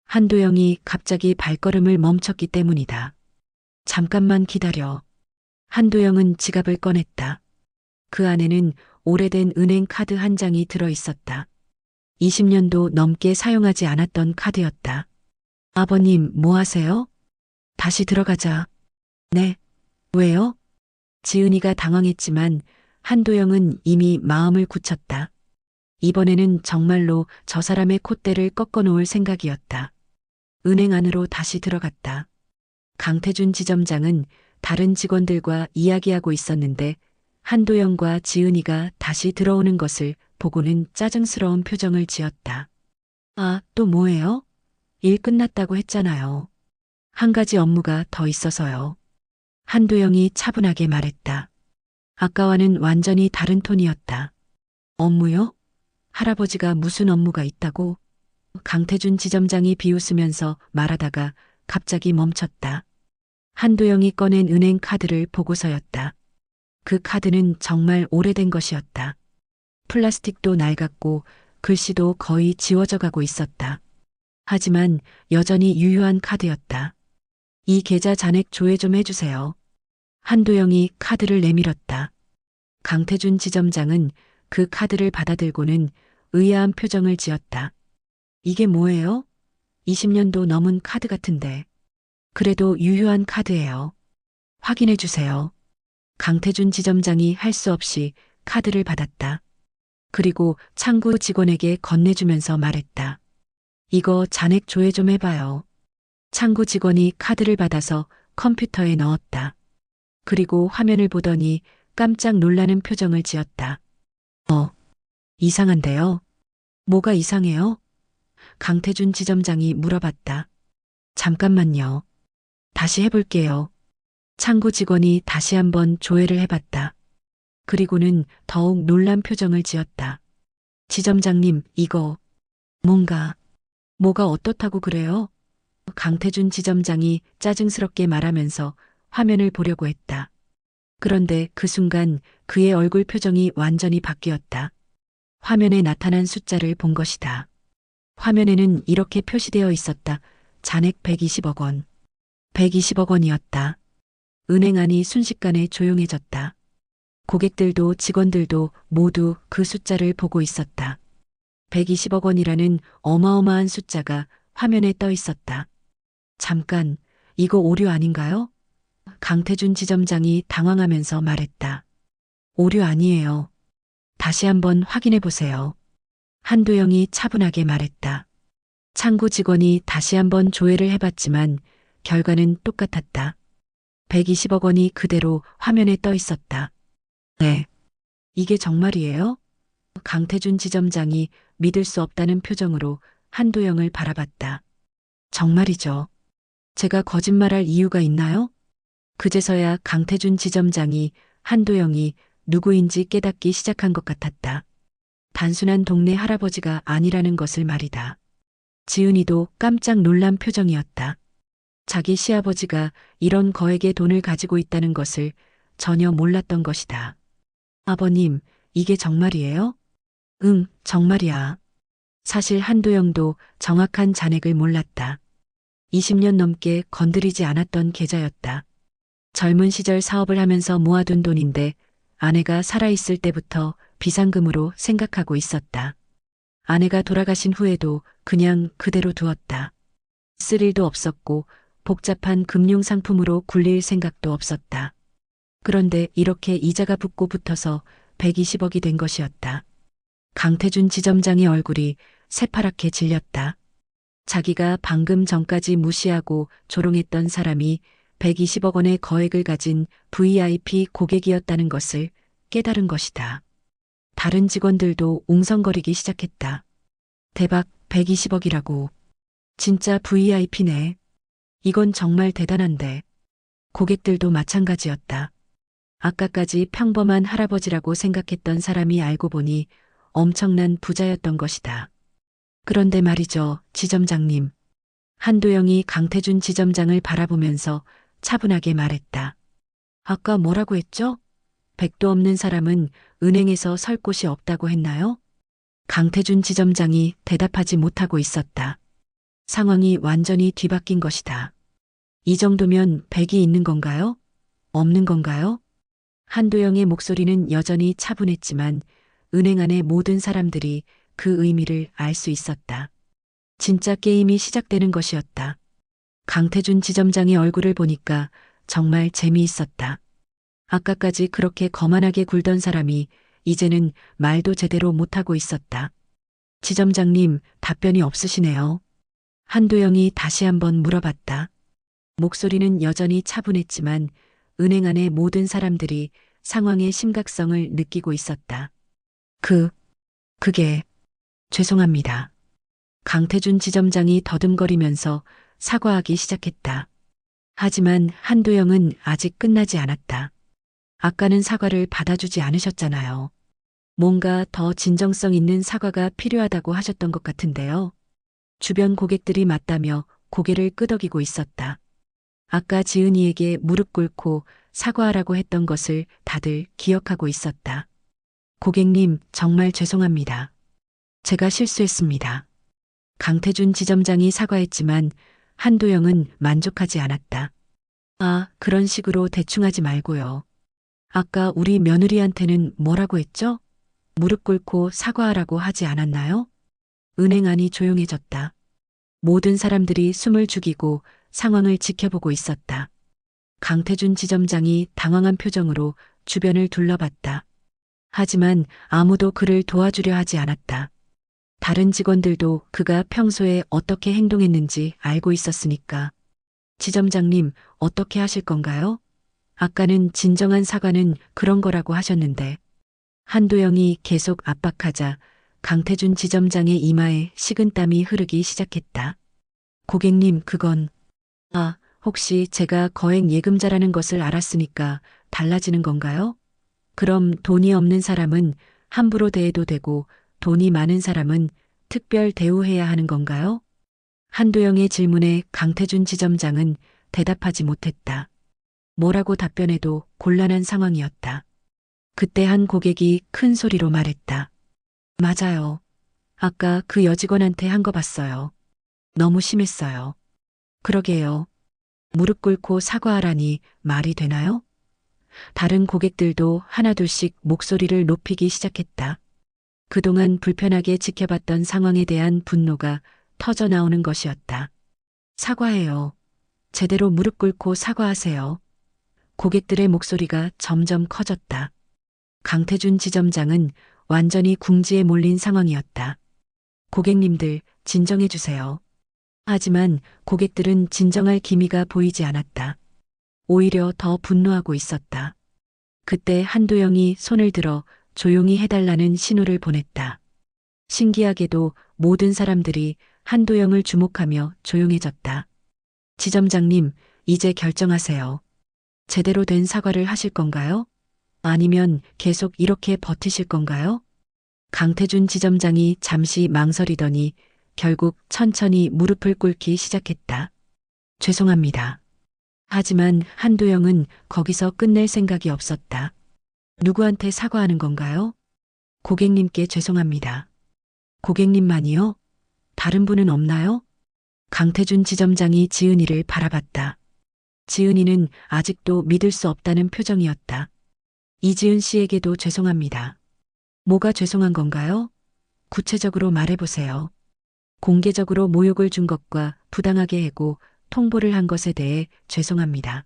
한도영이 갑자기 발걸음을 멈췄기 때문이다. 잠깐만 기다려. 한도영은 지갑을 꺼냈다. 그 안에는 오래된 은행 카드 한 장이 들어 있었다. 20년도 넘게 사용하지 않았던 카드였다. 아버님, 뭐 하세요? 다시 들어가자. 네. 왜요? 지은이가 당황했지만 한도영은 이미 마음을 굳혔다. 이번에는 정말로 저 사람의 콧대를 꺾어 놓을 생각이었다. 은행 안으로 다시 들어갔다. 강태준 지점장은 다른 직원들과 이야기하고 있었는데 한도영과 지은이가 다시 들어오는 것을 보고는 짜증스러운 표정을 지었다. 아, 또 뭐예요? 일 끝났다고 했잖아요. 한 가지 업무가 더 있어서요. 한도영이 차분하게 말했다. 아까와는 완전히 다른 톤이었다. 업무요? 할아버지가 무슨 업무가 있다고? 강태준 지점장이 비웃으면서 말하다가 갑자기 멈췄다. 한도영이 꺼낸 은행 카드를 보고서였다. 그 카드는 정말 오래된 것이었다. 플라스틱도 낡았고 글씨도 거의 지워져 가고 있었다. 하지만 여전히 유효한 카드였다. 이 계좌 잔액 조회 좀 해주세요. 한도영이 카드를 내밀었다. 강태준 지점장은 그 카드를 받아들고는 의아한 표정을 지었다. 이게 뭐예요? 20년도 넘은 카드 같은데. 그래도 유효한 카드예요. 확인해 주세요. 강태준 지점장이 할 수 없이 카드를 받았다. 그리고 창구 직원에게 건네주면서 말했다. 이거 잔액 조회 좀 해봐요. 창구 직원이 카드를 받아서 컴퓨터에 넣었다. 그리고 화면을 보더니 깜짝 놀라는 표정을 지었다. 이상한데요? 뭐가 이상해요? 강태준 지점장이 물어봤다. 잠깐만요. 다시 해볼게요. 창구 직원이 다시 한번 조회를 해봤다. 그리고는 더욱 놀란 표정을 지었다. 지점장님, 이거 뭐가 어떻다고 그래요? 강태준 지점장이 짜증스럽게 말하면서 화면을 보려고 했다. 그런데 그 순간 그의 얼굴 표정이 완전히 바뀌었다. 화면에 나타난 숫자를 본 것이다. 화면에는 이렇게 표시되어 있었다. 잔액 120억 원. 120억 원이었다. 은행 안이 순식간에 조용해졌다. 고객들도 직원들도 모두 그 숫자를 보고 있었다. 120억 원이라는 어마어마한 숫자가 화면에 떠 있었다. 잠깐, 이거 오류 아닌가요? 강태준 지점장이 당황하면서 말했다. 오류 아니에요. 다시 한번 확인해 보세요. 한도영이 차분하게 말했다. 창구 직원이 다시 한번 조회를 해봤지만 결과는 똑같았다. 120억 원이 그대로 화면에 떠 있었다. 네. 이게 정말이에요? 강태준 지점장이 믿을 수 없다는 표정으로 한도영을 바라봤다. 정말이죠. 제가 거짓말할 이유가 있나요? 그제서야 강태준 지점장이 한도영이 누구인지 깨닫기 시작한 것 같았다. 단순한 동네 할아버지가 아니라는 것을 말이다. 지은이도 깜짝 놀란 표정이었다. 자기 시아버지가 이런 거액의 돈을 가지고 있다는 것을 전혀 몰랐던 것이다. 아버님, 이게 정말이에요? 응, 정말이야. 사실 한도영도 정확한 잔액을 몰랐다. 20년 넘게 건드리지 않았던 계좌였다. 젊은 시절 사업을 하면서 모아둔 돈인데 아내가 살아있을 때부터 비상금으로 생각하고 있었다. 아내가 돌아가신 후에도 그냥 그대로 두었다. 쓸 일도 없었고 복잡한 금융상품으로 굴릴 생각도 없었다. 그런데 이렇게 이자가 붙고 붙어서 120억이 된 것이었다. 강태준 지점장의 얼굴이 새파랗게 질렸다. 자기가 방금 전까지 무시하고 조롱했던 사람이 120억 원의 거액을 가진 VIP 고객이었다는 것을 깨달은 것이다. 다른 직원들도 웅성거리기 시작했다. 대박, 120억이라고. 진짜 VIP네. 이건 정말 대단한데. 고객들도 마찬가지였다. 아까까지 평범한 할아버지라고 생각했던 사람이 알고 보니 엄청난 부자였던 것이다. 그런데 말이죠, 지점장님. 한도영이 강태준 지점장을 바라보면서 차분하게 말했다. 아까 뭐라고 했죠? 100도 없는 사람은 은행에서 설 곳이 없다고 했나요? 강태준 지점장이 대답하지 못하고 있었다. 상황이 완전히 뒤바뀐 것이다. 이 정도면 100이 있는 건가요? 없는 건가요? 한도영의 목소리는 여전히 차분했지만 은행 안의 모든 사람들이 그 의미를 알 수 있었다. 진짜 게임이 시작되는 것이었다. 강태준 지점장의 얼굴을 보니까 정말 재미있었다. 아까까지 그렇게 거만하게 굴던 사람이 이제는 말도 제대로 못하고 있었다. 지점장님, 답변이 없으시네요. 한도영이 다시 한번 물어봤다. 목소리는 여전히 차분했지만 은행 안의 모든 사람들이 상황의 심각성을 느끼고 있었다. 그게, 죄송합니다. 강태준 지점장이 더듬거리면서 사과하기 시작했다. 하지만 한도영은 아직 끝나지 않았다. 아까는 사과를 받아주지 않으셨잖아요. 뭔가 더 진정성 있는 사과가 필요하다고 하셨던 것 같은데요. 주변 고객들이 맞다며 고개를 끄덕이고 있었다. 아까 지은이에게 무릎 꿇고 사과하라고 했던 것을 다들 기억하고 있었다. 고객님, 정말 죄송합니다. 제가 실수했습니다. 강태준 지점장이 사과했지만 한도영은 만족하지 않았다. 아, 그런 식으로 대충 하지 말고요. 아까 우리 며느리한테는 뭐라고 했죠? 무릎 꿇고 사과하라고 하지 않았나요? 은행 안이 조용해졌다. 모든 사람들이 숨을 죽이고 상황을 지켜보고 있었다. 강태준 지점장이 당황한 표정으로 주변을 둘러봤다. 하지만 아무도 그를 도와주려 하지 않았다. 다른 직원들도 그가 평소에 어떻게 행동했는지 알고 있었으니까. 지점장님, 어떻게 하실 건가요? 아까는 진정한 사과는 그런 거라고 하셨는데. 한도영이 계속 압박하자 강태준 지점장의 이마에 식은땀이 흐르기 시작했다. 고객님, 그건... 아, 혹시 제가 거액 예금자라는 것을 알았으니까 달라지는 건가요? 그럼 돈이 없는 사람은 함부로 대해도 되고 돈이 많은 사람은 특별 대우해야 하는 건가요? 한도영의 질문에 강태준 지점장은 대답하지 못했다. 뭐라고 답변해도 곤란한 상황이었다. 그때 한 고객이 큰 소리로 말했다. 맞아요. 아까 그 여직원한테 한 거 봤어요. 너무 심했어요. 그러게요. 무릎 꿇고 사과하라니 말이 되나요? 다른 고객들도 하나둘씩 목소리를 높이기 시작했다. 그동안 불편하게 지켜봤던 상황에 대한 분노가 터져 나오는 것이었다. 사과해요. 제대로 무릎 꿇고 사과하세요. 고객들의 목소리가 점점 커졌다. 강태준 지점장은 완전히 궁지에 몰린 상황이었다. 고객님들, 진정해 주세요. 하지만 고객들은 진정할 기미가 보이지 않았다. 오히려 더 분노하고 있었다. 그때 한도영이 손을 들어 조용히 해달라는 신호를 보냈다. 신기하게도 모든 사람들이 한도영을 주목하며 조용해졌다. 지점장님, 이제 결정하세요. 제대로 된 사과를 하실 건가요? 아니면 계속 이렇게 버티실 건가요? 강태준 지점장이 잠시 망설이더니 결국 천천히 무릎을 꿇기 시작했다. 죄송합니다. 하지만 한도영은 거기서 끝낼 생각이 없었다. 누구한테 사과하는 건가요? 고객님께 죄송합니다. 고객님만이요? 다른 분은 없나요? 강태준 지점장이 지은이를 바라봤다. 지은이는 아직도 믿을 수 없다는 표정이었다. 이지은 씨에게도 죄송합니다. 뭐가 죄송한 건가요? 구체적으로 말해보세요. 공개적으로 모욕을 준 것과 부당하게 해고 통보를 한 것에 대해 죄송합니다.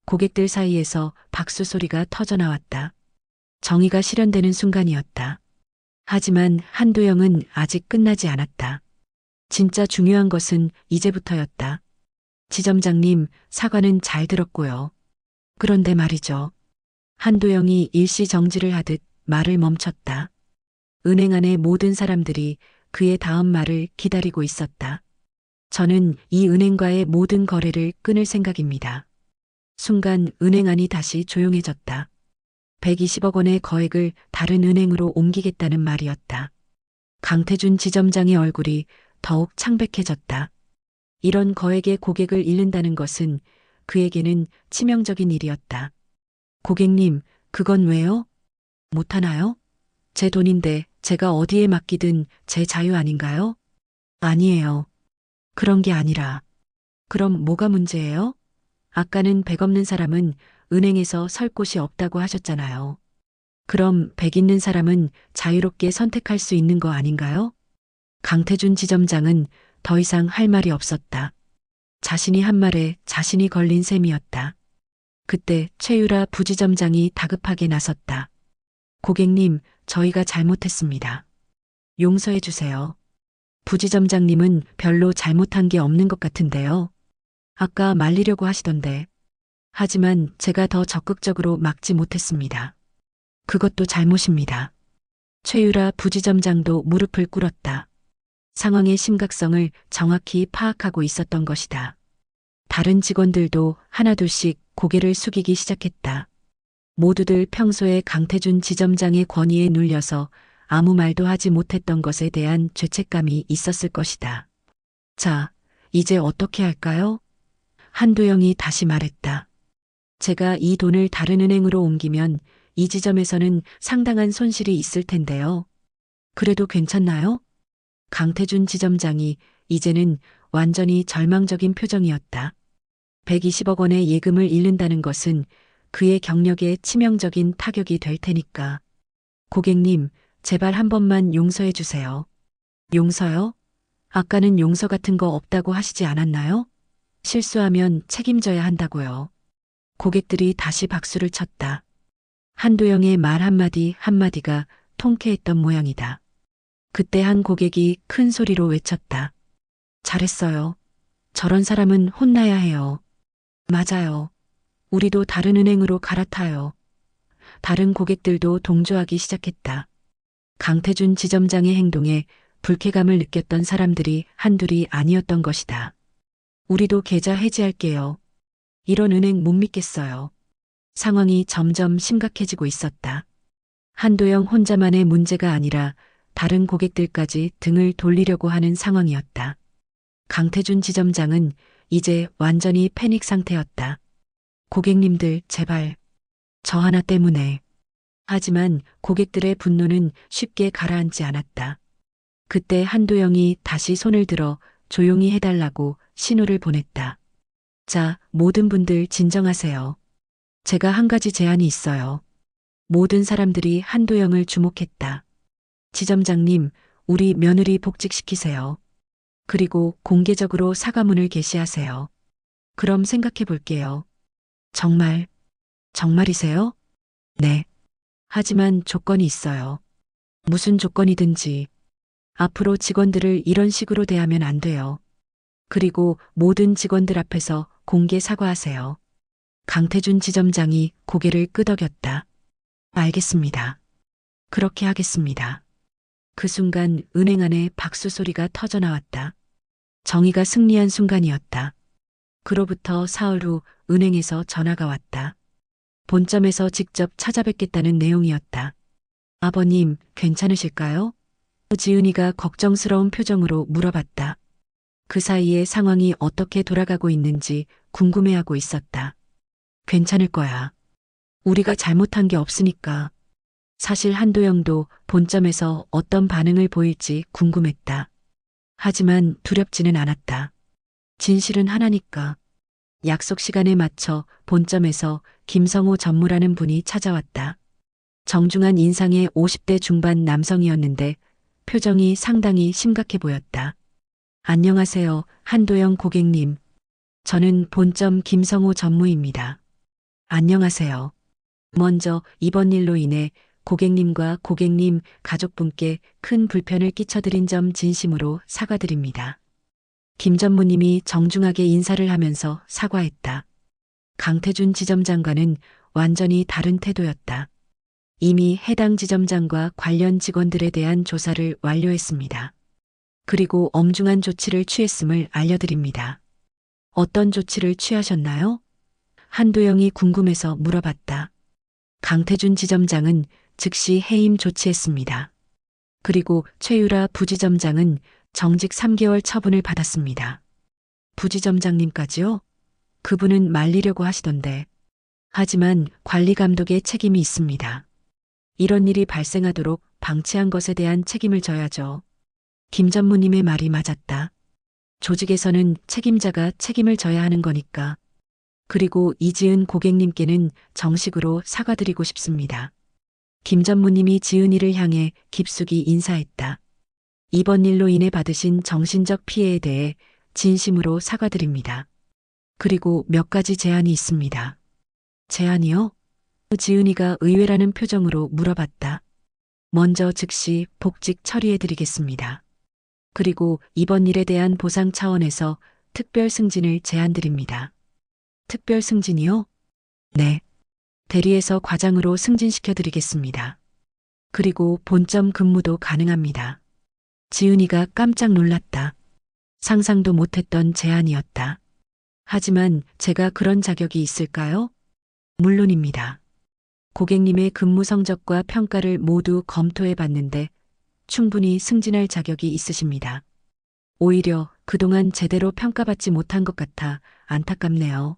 고객들 사이에서 박수 소리가 터져 나왔다. 정의가 실현되는 순간이었다. 하지만 한도영은 아직 끝나지 않았다. 진짜 중요한 것은 이제부터였다. 지점장님, 사과는 잘 들었고요. 그런데 말이죠. 한도영이 일시정지를 하듯 말을 멈췄다. 은행 안의 모든 사람들이 그의 다음 말을 기다리고 있었다. 저는 이 은행과의 모든 거래를 끊을 생각입니다. 순간 은행 안이 다시 조용해졌다. 120억 원의 거액을 다른 은행으로 옮기겠다는 말이었다. 강태준 지점장의 얼굴이 더욱 창백해졌다. 이런 거액의 고객을 잃는다는 것은 그에게는 치명적인 일이었다. 고객님, 그건 왜요? 못하나요? 제 돈인데 제가 어디에 맡기든 제 자유 아닌가요? 아니에요. 그런 게 아니라. 그럼 뭐가 문제예요? 아까는 백 없는 사람은 은행에서 설 곳이 없다고 하셨잖아요. 그럼 백 있는 사람은 자유롭게 선택할 수 있는 거 아닌가요? 강태준 지점장은 더 이상 할 말이 없었다. 자신이 한 말에 자신이 걸린 셈이었다. 그때 최유라 부지점장이 다급하게 나섰다. 고객님, 저희가 잘못했습니다. 용서해 주세요. 부지점장님은 별로 잘못한 게 없는 것 같은데요. 아까 말리려고 하시던데. 하지만 제가 더 적극적으로 막지 못했습니다. 그것도 잘못입니다. 최유라 부지점장도 무릎을 꿇었다. 상황의 심각성을 정확히 파악하고 있었던 것이다. 다른 직원들도 하나둘씩 고개를 숙이기 시작했다. 모두들 평소에 강태준 지점장의 권위에 눌려서 아무 말도 하지 못했던 것에 대한 죄책감이 있었을 것이다. 자, 이제 어떻게 할까요? 한도영이 다시 말했다. 제가 이 돈을 다른 은행으로 옮기면 이 지점에서는 상당한 손실이 있을 텐데요. 그래도 괜찮나요? 강태준 지점장이 이제는 완전히 절망적인 표정이었다. 120억 원의 예금을 잃는다는 것은 그의 경력에 치명적인 타격이 될 테니까. 고객님, 제발 한 번만 용서해 주세요. 용서요? 아까는 용서 같은 거 없다고 하시지 않았나요? 실수하면 책임져야 한다고요. 고객들이 다시 박수를 쳤다. 한도영의 말 한마디 한마디가 통쾌했던 모양이다. 그때 한 고객이 큰 소리로 외쳤다. 잘했어요. 저런 사람은 혼나야 해요. 맞아요. 우리도 다른 은행으로 갈아타요. 다른 고객들도 동조하기 시작했다. 강태준 지점장의 행동에 불쾌감을 느꼈던 사람들이 한둘이 아니었던 것이다. 우리도 계좌 해지할게요. 이런 은행 못 믿겠어요. 상황이 점점 심각해지고 있었다. 한도영 혼자만의 문제가 아니라 다른 고객들까지 등을 돌리려고 하는 상황이었다. 강태준 지점장은 이제 완전히 패닉 상태였다. 고객님들 제발 저 하나 때문에. 하지만 고객들의 분노는 쉽게 가라앉지 않았다. 그때 한도영이 다시 손을 들어 조용히 해달라고 신호를 보냈다. 자, 모든 분들 진정하세요. 제가 한 가지 제안이 있어요. 모든 사람들이 한도영을 주목했다. 지점장님, 우리 며느리 복직시키세요. 그리고 공개적으로 사과문을 게시하세요. 그럼 생각해 볼게요. 정말이세요? 네. 하지만 조건이 있어요. 무슨 조건이든지. 앞으로 직원들을 이런 식으로 대하면 안 돼요. 그리고 모든 직원들 앞에서 공개 사과하세요. 강태준 지점장이 고개를 끄덕였다. 알겠습니다. 그렇게 하겠습니다. 그 순간 은행 안에 박수 소리가 터져나왔다. 정의가 승리한 순간이었다. 그로부터 사흘 후 은행에서 전화가 왔다. 본점에서 직접 찾아뵙겠다는 내용이었다. 아버님, 괜찮으실까요? 지은이가 걱정스러운 표정으로 물어봤다. 그 사이에 상황이 어떻게 돌아가고 있는지 궁금해하고 있었다. 괜찮을 거야. 우리가 잘못한 게 없으니까. 사실 한도영도 본점에서 어떤 반응을 보일지 궁금했다. 하지만 두렵지는 않았다. 진실은 하나니까. 약속 시간에 맞춰 본점에서 김성호 전무라는 분이 찾아왔다. 정중한 인상의 50대 중반 남성이었는데 표정이 상당히 심각해 보였다. 안녕하세요, 한도영 고객님. 저는 본점 김성호 전무입니다. 안녕하세요. 먼저 이번 일로 인해 고객님과 고객님 가족분께 큰 불편을 끼쳐드린 점 진심으로 사과드립니다. 김 전무님이 정중하게 인사를 하면서 사과했다. 강태준 지점장과는 완전히 다른 태도였다. 이미 해당 지점장과 관련 직원들에 대한 조사를 완료했습니다. 그리고 엄중한 조치를 취했음을 알려드립니다. 어떤 조치를 취하셨나요? 한도영이 궁금해서 물어봤다. 강태준 지점장은 즉시 해임 조치했습니다. 그리고 최유라 부지점장은 정직 3개월 처분을 받았습니다. 부지점장님까지요? 그분은 말리려고 하시던데. 하지만 관리 감독의 책임이 있습니다. 이런 일이 발생하도록 방치한 것에 대한 책임을 져야죠. 김 전무님의 말이 맞았다. 조직에서는 책임자가 책임을 져야 하는 거니까. 그리고 이지은 고객님께는 정식으로 사과드리고 싶습니다. 김 전무님이 지은이를 향해 깊숙이 인사했다. 이번 일로 인해 받으신 정신적 피해에 대해 진심으로 사과드립니다. 그리고 몇 가지 제안이 있습니다. 제안이요? 지은이가 의외라는 표정으로 물어봤다. 먼저 즉시 복직 처리해드리겠습니다. 그리고 이번 일에 대한 보상 차원에서 특별 승진을 제안드립니다. 특별 승진이요? 네. 대리에서 과장으로 승진시켜드리겠습니다. 그리고 본점 근무도 가능합니다. 지은이가 깜짝 놀랐다. 상상도 못했던 제안이었다. 하지만 제가 그런 자격이 있을까요? 물론입니다. 고객님의 근무 성적과 평가를 모두 검토해 봤는데 충분히 승진할 자격이 있으십니다. 오히려 그동안 제대로 평가받지 못한 것 같아 안타깝네요.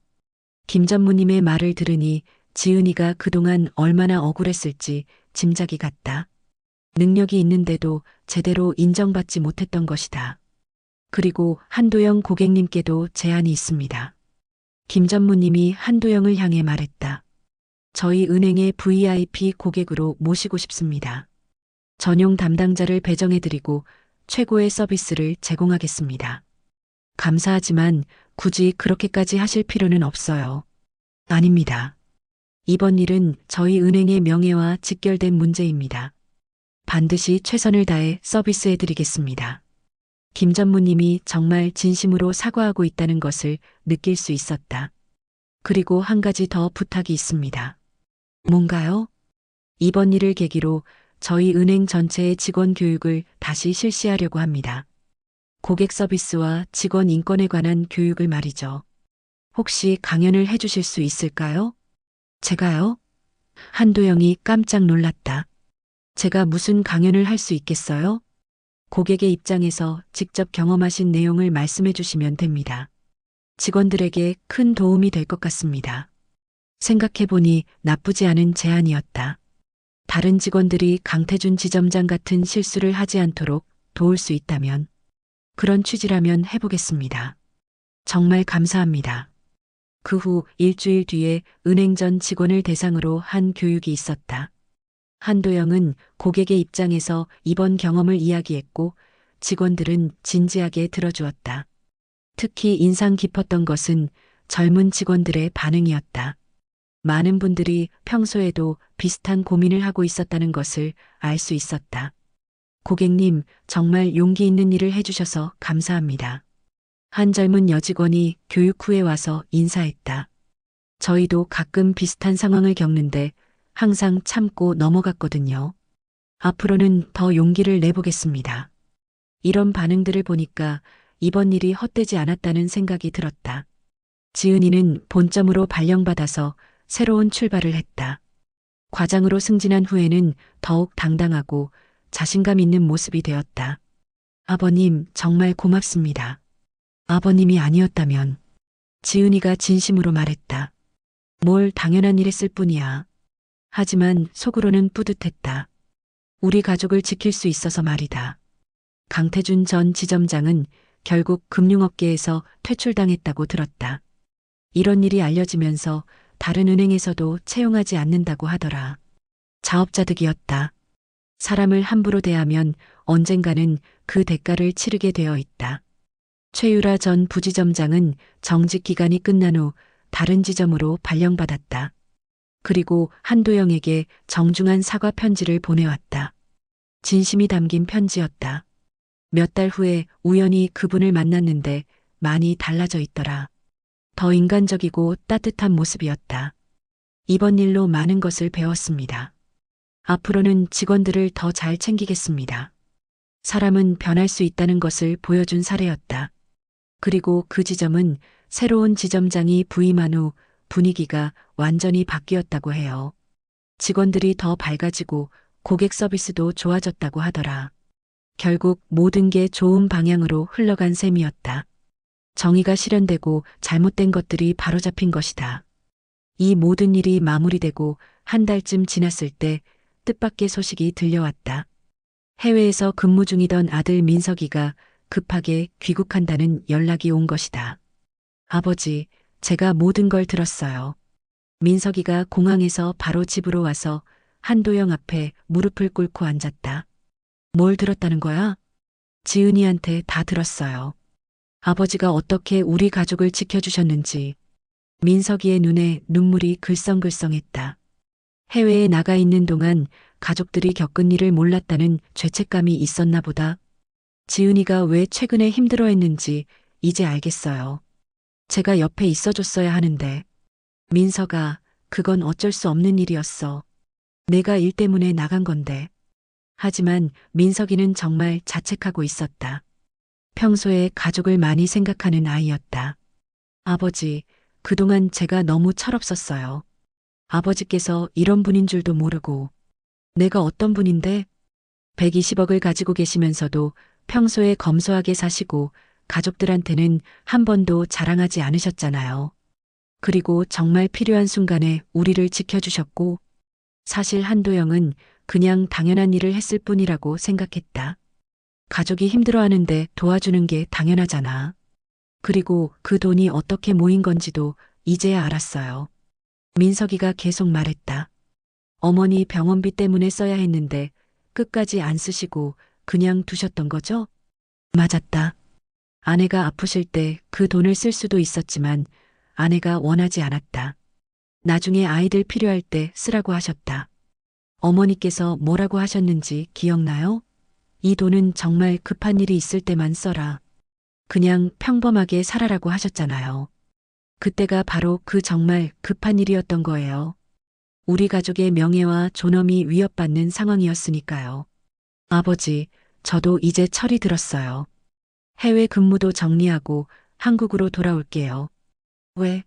김 전무님의 말을 들으니 지은이가 그동안 얼마나 억울했을지 짐작이 갔다. 능력이 있는데도 제대로 인정받지 못했던 것이다. 그리고 한도영 고객님께도 제안이 있습니다. 김 전무님이 한도영을 향해 말했다. 저희 은행의 VIP 고객으로 모시고 싶습니다. 전용 담당자를 배정해드리고 최고의 서비스를 제공하겠습니다. 감사하지만 굳이 그렇게까지 하실 필요는 없어요. 아닙니다. 이번 일은 저희 은행의 명예와 직결된 문제입니다. 반드시 최선을 다해 서비스해드리겠습니다. 김 전무님이 정말 진심으로 사과하고 있다는 것을 느낄 수 있었다. 그리고 한 가지 더 부탁이 있습니다. 뭔가요? 이번 일을 계기로 저희 은행 전체의 직원 교육을 다시 실시하려고 합니다. 고객 서비스와 직원 인권에 관한 교육을 말이죠. 혹시 강연을 해주실 수 있을까요? 제가요? 한도영이 깜짝 놀랐다. 제가 무슨 강연을 할 수 있겠어요? 고객의 입장에서 직접 경험하신 내용을 말씀해 주시면 됩니다. 직원들에게 큰 도움이 될 것 같습니다. 생각해보니 나쁘지 않은 제안이었다. 다른 직원들이 강태준 지점장 같은 실수를 하지 않도록 도울 수 있다면, 그런 취지라면 해보겠습니다. 정말 감사합니다. 그 후 일주일 뒤에 은행 전 직원을 대상으로 한 교육이 있었다. 한도영은 고객의 입장에서 이번 경험을 이야기했고 직원들은 진지하게 들어주었다. 특히 인상 깊었던 것은 젊은 직원들의 반응이었다. 많은 분들이 평소에도 비슷한 고민을 하고 있었다는 것을 알 수 있었다. 고객님, 정말 용기 있는 일을 해주셔서 감사합니다. 한 젊은 여직원이 교육 후에 와서 인사했다. 저희도 가끔 비슷한 상황을 겪는데 항상 참고 넘어갔거든요. 앞으로는 더 용기를 내보겠습니다. 이런 반응들을 보니까 이번 일이 헛되지 않았다는 생각이 들었다. 지은이는 본점으로 발령받아서 새로운 출발을 했다. 과장으로 승진한 후에는 더욱 당당하고 자신감 있는 모습이 되었다. 아버님, 정말 고맙습니다. 아버님이 아니었다면, 지은이가 진심으로 말했다. 뭘 당연한 일 했을 뿐이야. 하지만 속으로는 뿌듯했다. 우리 가족을 지킬 수 있어서 말이다. 강태준 전 지점장은 결국 금융업계에서 퇴출당했다고 들었다. 이런 일이 알려지면서 다른 은행에서도 채용하지 않는다고 하더라. 자업자득이었다. 사람을 함부로 대하면 언젠가는 그 대가를 치르게 되어 있다. 최유라 전 부지점장은 정직 기간이 끝난 후 다른 지점으로 발령받았다. 그리고 한도영에게 정중한 사과 편지를 보내왔다. 진심이 담긴 편지였다. 몇 달 후에 우연히 그분을 만났는데 많이 달라져 있더라. 더 인간적이고 따뜻한 모습이었다. 이번 일로 많은 것을 배웠습니다. 앞으로는 직원들을 더 잘 챙기겠습니다. 사람은 변할 수 있다는 것을 보여준 사례였다. 그리고 그 지점은 새로운 지점장이 부임한 후 분위기가 완전히 바뀌었다고 해요. 직원들이 더 밝아지고 고객 서비스도 좋아졌다고 하더라. 결국 모든 게 좋은 방향으로 흘러간 셈이었다. 정의가 실현되고 잘못된 것들이 바로잡힌 것이다. 이 모든 일이 마무리되고 한 달쯤 지났을 때 뜻밖의 소식이 들려왔다. 해외에서 근무 중이던 아들 민석이가 급하게 귀국한다는 연락이 온 것이다. 아버지, 제가 모든 걸 들었어요. 민석이가 공항에서 바로 집으로 와서 한도영 앞에 무릎을 꿇고 앉았다. 뭘 들었다는 거야? 지은이한테 다 들었어요. 아버지가 어떻게 우리 가족을 지켜주셨는지. 민석이의 눈에 눈물이 글썽글썽했다. 해외에 나가 있는 동안 가족들이 겪은 일을 몰랐다는 죄책감이 있었나 보다. 지은이가 왜 최근에 힘들어했는지 이제 알겠어요. 제가 옆에 있어줬어야 하는데. 민석아, 그건 어쩔 수 없는 일이었어. 내가 일 때문에 나간 건데. 하지만 민석이는 정말 자책하고 있었다. 평소에 가족을 많이 생각하는 아이였다. 아버지, 그동안 제가 너무 철없었어요. 아버지께서 이런 분인 줄도 모르고. 내가 어떤 분인데? 120억을 가지고 계시면서도 평소에 검소하게 사시고 가족들한테는 한 번도 자랑하지 않으셨잖아요. 그리고 정말 필요한 순간에 우리를 지켜주셨고, 사실 한도영은 그냥 당연한 일을 했을 뿐이라고 생각했다. 가족이 힘들어하는데 도와주는 게 당연하잖아. 그리고 그 돈이 어떻게 모인 건지도 이제야 알았어요. 민석이가 계속 말했다. 어머니 병원비 때문에 써야 했는데 끝까지 안 쓰시고 그냥 두셨던 거죠? 맞았다. 아내가 아프실 때 그 돈을 쓸 수도 있었지만 아내가 원하지 않았다. 나중에 아이들 필요할 때 쓰라고 하셨다. 어머니께서 뭐라고 하셨는지 기억나요? 이 돈은 정말 급한 일이 있을 때만 써라. 그냥 평범하게 살아라고 하셨잖아요. 그때가 바로 그 정말 급한 일이었던 거예요. 우리 가족의 명예와 존엄이 위협받는 상황이었으니까요. 아버지, 저도 이제 철이 들었어요. 해외 근무도 정리하고 한국으로 돌아올게요. 왜?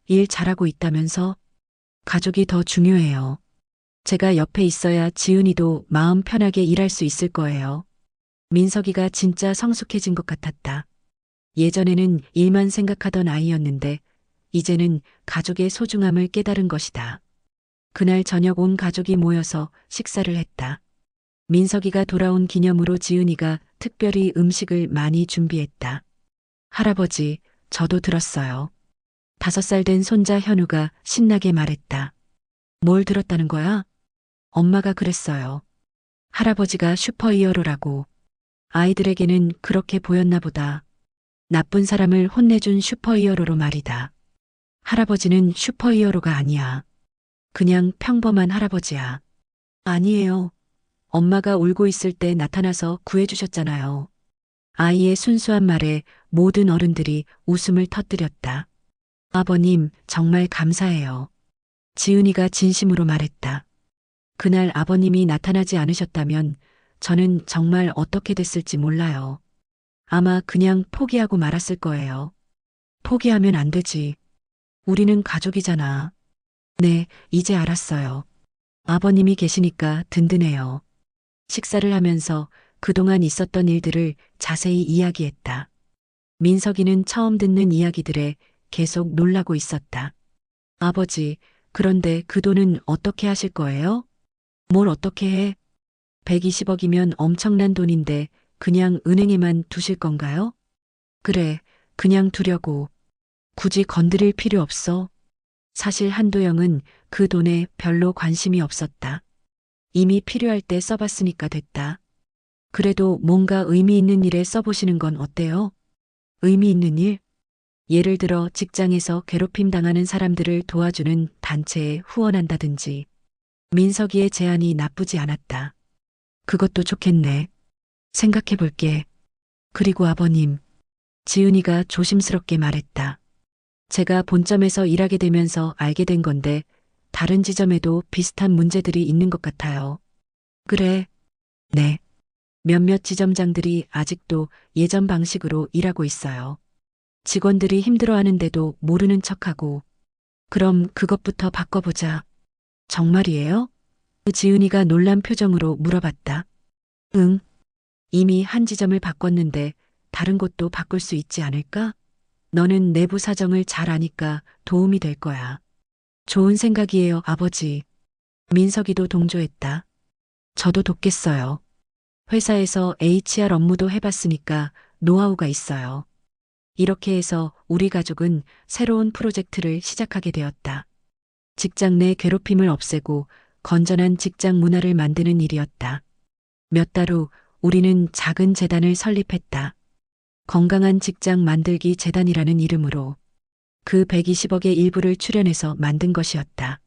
일 잘하고 있다면서? 가족이 더 중요해요. 제가 옆에 있어야 지은이도 마음 편하게 일할 수 있을 거예요. 민석이가 진짜 성숙해진 것 같았다. 예전에는 일만 생각하던 아이였는데 이제는 가족의 소중함을 깨달은 것이다. 그날 저녁 온 가족이 모여서 식사를 했다. 민석이가 돌아온 기념으로 지은이가 특별히 음식을 많이 준비했다. 할아버지, 저도 들었어요. 5살 된 손자 현우가 신나게 말했다. 뭘 들었다는 거야? 엄마가 그랬어요. 할아버지가 슈퍼히어로라고. 아이들에게는 그렇게 보였나 보다. 나쁜 사람을 혼내준 슈퍼히어로로 말이다. 할아버지는 슈퍼히어로가 아니야. 그냥 평범한 할아버지야. 아니에요. 엄마가 울고 있을 때 나타나서 구해주셨잖아요. 아이의 순수한 말에 모든 어른들이 웃음을 터뜨렸다. 아버님, 정말 감사해요. 지은이가 진심으로 말했다. 그날 아버님이 나타나지 않으셨다면 저는 정말 어떻게 됐을지 몰라요. 아마 그냥 포기하고 말았을 거예요. 포기하면 안 되지. 우리는 가족이잖아. 네, 이제 알았어요. 아버님이 계시니까 든든해요. 식사를 하면서 그동안 있었던 일들을 자세히 이야기했다. 민석이는 처음 듣는 이야기들에 계속 놀라고 있었다. 아버지, 그런데 그 돈은 어떻게 하실 거예요? 뭘 어떻게 해? 120억이면 엄청난 돈인데 그냥 은행에만 두실 건가요? 그래, 그냥 두려고. 굳이 건드릴 필요 없어. 사실 한도영은 그 돈에 별로 관심이 없었다. 이미 필요할 때 써봤으니까 됐다. 그래도 뭔가 의미 있는 일에 써보시는 건 어때요? 의미 있는 일? 예를 들어 직장에서 괴롭힘 당하는 사람들을 도와주는 단체에 후원한다든지. 민석이의 제안이 나쁘지 않았다. 그것도 좋겠네. 생각해 볼게. 그리고 아버님, 지은이가 조심스럽게 말했다. 제가 본점에서 일하게 되면서 알게 된 건데 다른 지점에도 비슷한 문제들이 있는 것 같아요. 그래. 네. 몇몇 지점장들이 아직도 예전 방식으로 일하고 있어요. 직원들이 힘들어하는데도 모르는 척하고. 그럼 그것부터 바꿔보자. 정말이에요? 지은이가 놀란 표정으로 물어봤다. 응. 이미 한 지점을 바꿨는데 다른 곳도 바꿀 수 있지 않을까? 너는 내부 사정을 잘 아니까 도움이 될 거야. 좋은 생각이에요, 아버지. 민석이도 동조했다. 저도 돕겠어요. 회사에서 HR 업무도 해봤으니까 노하우가 있어요. 이렇게 해서 우리 가족은 새로운 프로젝트를 시작하게 되었다. 직장 내 괴롭힘을 없애고 건전한 직장 문화를 만드는 일이었다. 몇 달 후 우리는 작은 재단을 설립했다. 건강한 직장 만들기 재단이라는 이름으로 그 120억의 일부를 출연해서 만든 것이었다.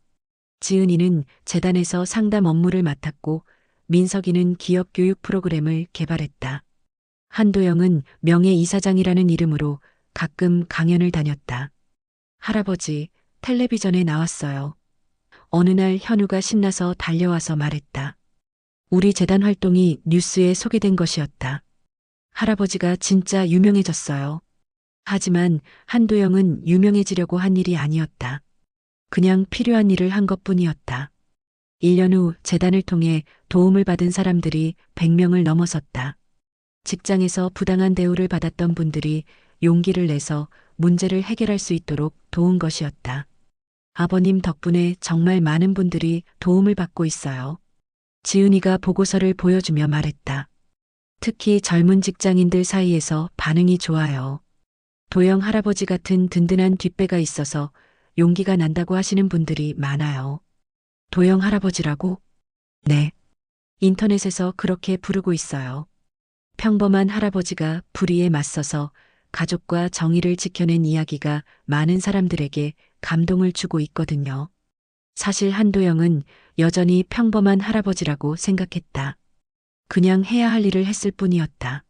지은이는 재단에서 상담 업무를 맡았고 민석이는 기업 교육 프로그램을 개발했다. 한도영은 명예이사장이라는 이름으로 가끔 강연을 다녔다. 할아버지, 텔레비전에 나왔어요. 어느 날 현우가 신나서 달려와서 말했다. 우리 재단 활동이 뉴스에 소개된 것이었다. 할아버지가 진짜 유명해졌어요. 하지만 한도영은 유명해지려고 한 일이 아니었다. 그냥 필요한 일을 한 것뿐이었다. 1년 후 재단을 통해 도움을 받은 사람들이 100명을 넘어섰다. 직장에서 부당한 대우를 받았던 분들이 용기를 내서 문제를 해결할 수 있도록 도운 것이었다. 아버님 덕분에 정말 많은 분들이 도움을 받고 있어요. 지은이가 보고서를 보여주며 말했다. 특히 젊은 직장인들 사이에서 반응이 좋아요. 도영 할아버지 같은 든든한 뒷배가 있어서 용기가 난다고 하시는 분들이 많아요. 도영 할아버지라고? 네. 인터넷에서 그렇게 부르고 있어요. 평범한 할아버지가 불의에 맞서서 가족과 정의를 지켜낸 이야기가 많은 사람들에게 감동을 주고 있거든요. 사실 한도영은 여전히 평범한 할아버지라고 생각했다. 그냥 해야 할 일을 했을 뿐이었다.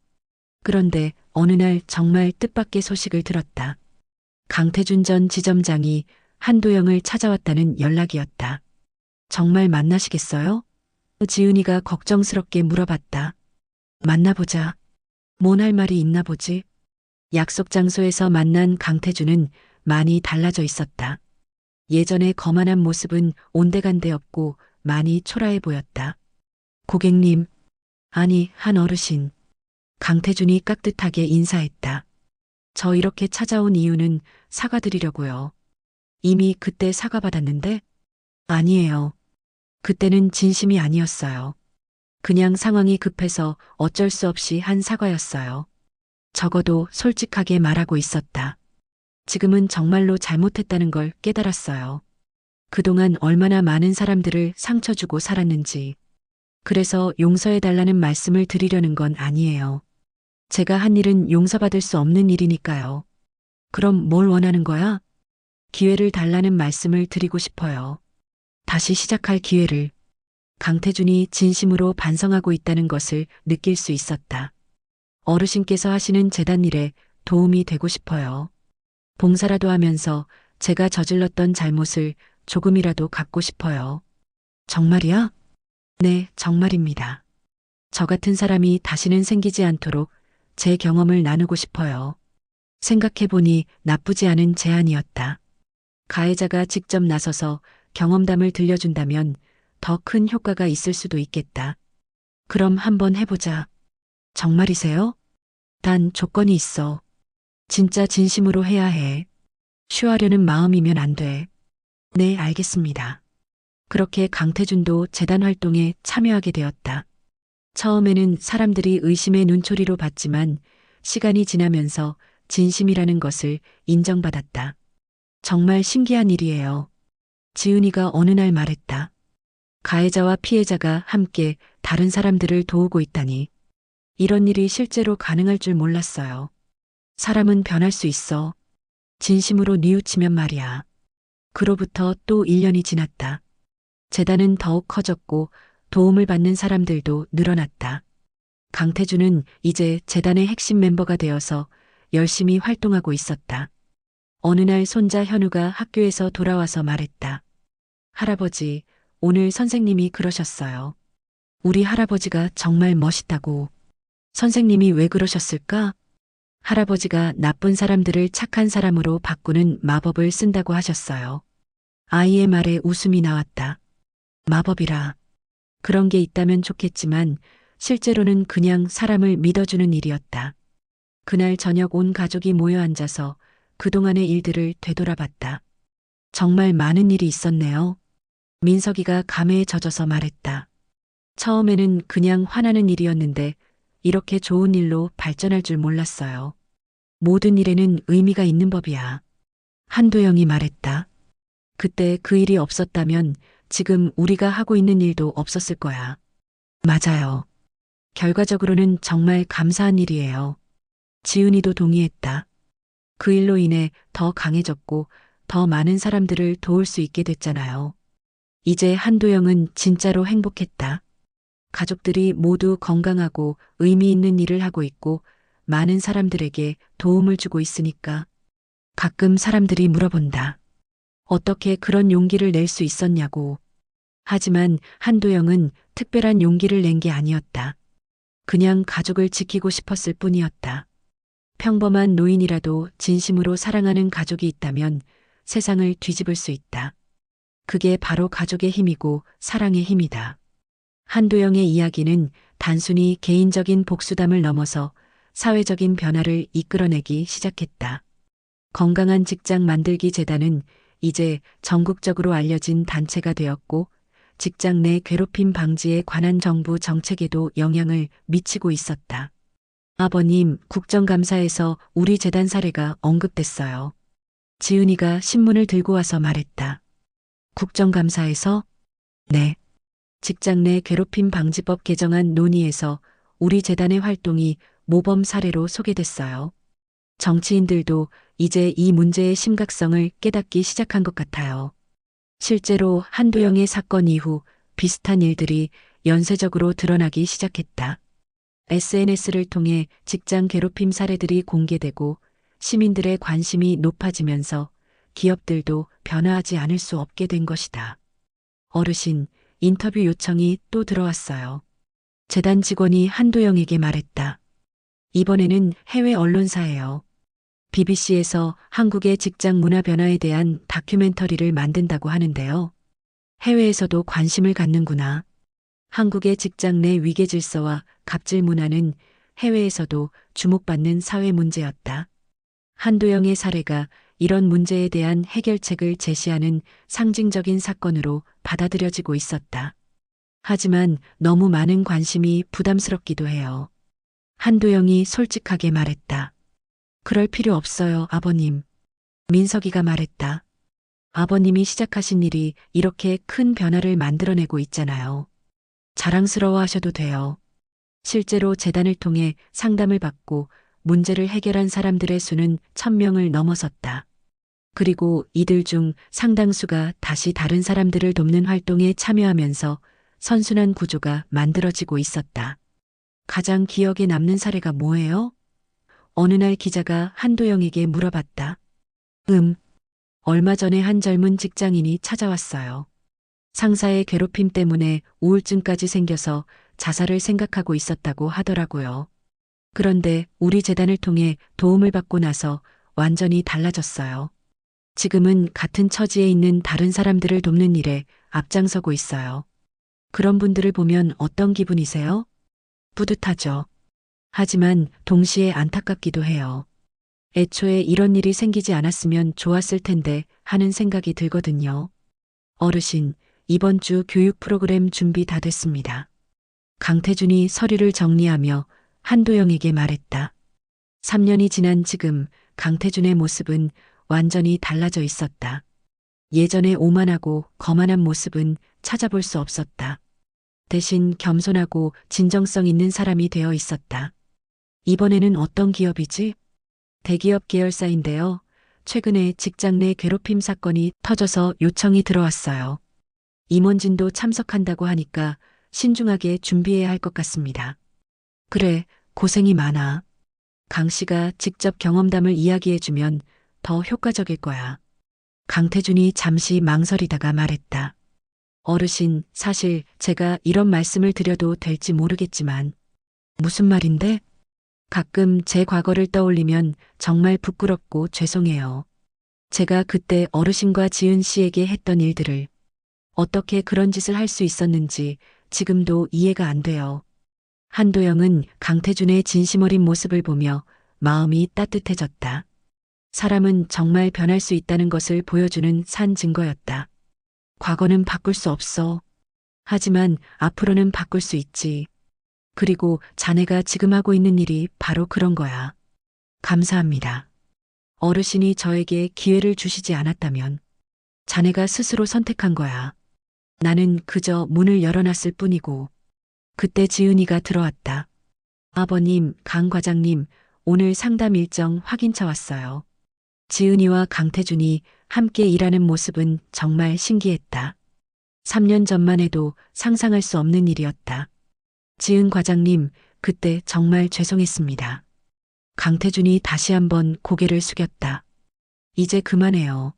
그런데 어느 날 정말 뜻밖의 소식을 들었다. 강태준 전 지점장이 한도영을 찾아왔다는 연락이었다. 정말 만나시겠어요? 지은이가 걱정스럽게 물어봤다. 만나보자. 뭔 할 말이 있나 보지? 약속 장소에서 만난 강태준은 많이 달라져 있었다. 예전의 거만한 모습은 온데간데 없고 많이 초라해 보였다. 고객님, 아니, 한 어르신. 강태준이 깍듯하게 인사했다. 저 이렇게 찾아온 이유는 사과드리려고요. 이미 그때 사과받았는데? 아니에요. 그때는 진심이 아니었어요. 그냥 상황이 급해서 어쩔 수 없이 한 사과였어요. 적어도 솔직하게 말하고 있었다. 지금은 정말로 잘못했다는 걸 깨달았어요. 그동안 얼마나 많은 사람들을 상처 주고 살았는지. 그래서 용서해달라는 말씀을 드리려는 건 아니에요. 제가 한 일은 용서받을 수 없는 일이니까요. 그럼 뭘 원하는 거야? 기회를 달라는 말씀을 드리고 싶어요. 다시 시작할 기회를. 강태준이 진심으로 반성하고 있다는 것을 느낄 수 있었다. 어르신께서 하시는 재단 일에 도움이 되고 싶어요. 봉사라도 하면서 제가 저질렀던 잘못을 조금이라도 갚고 싶어요. 정말이야? 네, 정말입니다. 저 같은 사람이 다시는 생기지 않도록 제 경험을 나누고 싶어요. 생각해보니 나쁘지 않은 제안이었다. 가해자가 직접 나서서 경험담을 들려준다면 더 큰 효과가 있을 수도 있겠다. 그럼 한번 해보자. 정말이세요? 단 조건이 있어. 진짜 진심으로 해야 해. 쉬하려는 마음이면 안 돼. 네, 알겠습니다. 그렇게 강태준도 재단 활동에 참여하게 되었다. 처음에는 사람들이 의심의 눈초리로 봤지만 시간이 지나면서 진심이라는 것을 인정받았다. 정말 신기한 일이에요. 지은이가 어느 날 말했다. 가해자와 피해자가 함께 다른 사람들을 도우고 있다니. 이런 일이 실제로 가능할 줄 몰랐어요. 사람은 변할 수 있어. 진심으로 뉘우치면 말이야. 그로부터 또 1년이 지났다. 재단은 더욱 커졌고 도움을 받는 사람들도 늘어났다. 강태준은 이제 재단의 핵심 멤버가 되어서 열심히 활동하고 있었다. 어느 날 손자 현우가 학교에서 돌아와서 말했다. 할아버지, 오늘 선생님이 그러셨어요. 우리 할아버지가 정말 멋있다고. 선생님이 왜 그러셨을까? 할아버지가 나쁜 사람들을 착한 사람으로 바꾸는 마법을 쓴다고 하셨어요. 아이의 말에 웃음이 나왔다. 마법이라. 그런 게 있다면 좋겠지만 실제로는 그냥 사람을 믿어주는 일이었다. 그날 저녁 온 가족이 모여 앉아서 그동안의 일들을 되돌아봤다. 정말 많은 일이 있었네요. 민석이가 감회에 젖어서 말했다. 처음에는 그냥 화나는 일이었는데 이렇게 좋은 일로 발전할 줄 몰랐어요. 모든 일에는 의미가 있는 법이야. 한도영이 말했다. 그때 그 일이 없었다면 지금 우리가 하고 있는 일도 없었을 거야. 맞아요. 결과적으로는 정말 감사한 일이에요. 지은이도 동의했다. 그 일로 인해 더 강해졌고 더 많은 사람들을 도울 수 있게 됐잖아요. 이제 한도영은 진짜로 행복했다. 가족들이 모두 건강하고 의미 있는 일을 하고 있고 많은 사람들에게 도움을 주고 있으니까. 가끔 사람들이 물어본다. 어떻게 그런 용기를 낼 수 있었냐고. 하지만 한도영은 특별한 용기를 낸 게 아니었다. 그냥 가족을 지키고 싶었을 뿐이었다. 평범한 노인이라도 진심으로 사랑하는 가족이 있다면 세상을 뒤집을 수 있다. 그게 바로 가족의 힘이고 사랑의 힘이다. 한도영의 이야기는 단순히 개인적인 복수담을 넘어서 사회적인 변화를 이끌어내기 시작했다. 건강한 직장 만들기 재단은 이제 전국적으로 알려진 단체가 되었고 직장 내 괴롭힘 방지에 관한 정부 정책에도 영향을 미치고 있었다. 아버님, 국정감사에서 우리 재단 사례가 언급됐어요. 지은이가 신문을 들고 와서 말했다. 국정감사에서? 네. 직장 내 괴롭힘 방지법 개정안 논의에서 우리 재단의 활동이 모범 사례로 소개됐어요. 정치인들도 이제 이 문제의 심각성을 깨닫기 시작한 것 같아요. 실제로 한도영의 사건 이후 비슷한 일들이 연쇄적으로 드러나기 시작했다. SNS를 통해 직장 괴롭힘 사례들이 공개되고 시민들의 관심이 높아지면서 기업들도 변화하지 않을 수 없게 된 것이다. 어르신, 인터뷰 요청이 또 들어왔어요. 재단 직원이 한도영에게 말했다. 이번에는 해외 언론사예요. BBC에서 한국의 직장 문화 변화에 대한 다큐멘터리를 만든다고 하는데요. 해외에서도 관심을 갖는구나. 한국의 직장 내 위계 질서와 갑질 문화는 해외에서도 주목받는 사회 문제였다. 한도영의 사례가 이런 문제에 대한 해결책을 제시하는 상징적인 사건으로 받아들여지고 있었다. 하지만 너무 많은 관심이 부담스럽기도 해요. 한도영이 솔직하게 말했다. 그럴 필요 없어요, 아버님. 민석이가 말했다. 아버님이 시작하신 일이 이렇게 큰 변화를 만들어내고 있잖아요. 자랑스러워 하셔도 돼요. 실제로 재단을 통해 상담을 받고 문제를 해결한 사람들의 수는 1000명을 넘어섰다. 그리고 이들 중 상당수가 다시 다른 사람들을 돕는 활동에 참여하면서 선순환 구조가 만들어지고 있었다. 가장 기억에 남는 사례가 뭐예요? 어느 날 기자가 한도영에게 물어봤다. 얼마 전에 한 젊은 직장인이 찾아왔어요. 상사의 괴롭힘 때문에 우울증까지 생겨서 자살을 생각하고 있었다고 하더라고요. 그런데 우리 재단을 통해 도움을 받고 나서 완전히 달라졌어요. 지금은 같은 처지에 있는 다른 사람들을 돕는 일에 앞장서고 있어요. 그런 분들을 보면 어떤 기분이세요? 뿌듯하죠. 하지만 동시에 안타깝기도 해요. 애초에 이런 일이 생기지 않았으면 좋았을 텐데 하는 생각이 들거든요. 어르신, 이번 주 교육 프로그램 준비 다 됐습니다. 강태준이 서류를 정리하며 한도영에게 말했다. 3년이 지난 지금 강태준의 모습은 완전히 달라져 있었다. 예전에 오만하고 거만한 모습은 찾아볼 수 없었다. 대신 겸손하고 진정성 있는 사람이 되어 있었다. 이번에는 어떤 기업이지? 대기업 계열사인데요. 최근에 직장 내 괴롭힘 사건이 터져서 요청이 들어왔어요. 임원진도 참석한다고 하니까 신중하게 준비해야 할 것 같습니다. 그래, 고생이 많아. 강 씨가 직접 경험담을 이야기해주면 더 효과적일 거야. 강태준이 잠시 망설이다가 말했다. 어르신, 사실 제가 이런 말씀을 드려도 될지 모르겠지만. 무슨 말인데? 가끔 제 과거를 떠올리면 정말 부끄럽고 죄송해요. 제가 그때 어르신과 지은 씨에게 했던 일들을 어떻게 그런 짓을 할 수 있었는지 지금도 이해가 안 돼요. 한도영은 강태준의 진심 어린 모습을 보며 마음이 따뜻해졌다. 사람은 정말 변할 수 있다는 것을 보여주는 산 증거였다. 과거는 바꿀 수 없어. 하지만 앞으로는 바꿀 수 있지. 그리고 자네가 지금 하고 있는 일이 바로 그런 거야. 감사합니다. 어르신이 저에게 기회를 주시지 않았다면 자네가 스스로 선택한 거야. 나는 그저 문을 열어놨을 뿐이고. 그때 지은이가 들어왔다. 아버님, 강 과장님, 오늘 상담 일정 확인차 왔어요. 지은이와 강태준이 함께 일하는 모습은 정말 신기했다. 3년 전만 해도 상상할 수 없는 일이었다. 지은 과장님, 그때 정말 죄송했습니다. 강태준이 다시 한번 고개를 숙였다. 이제 그만해요.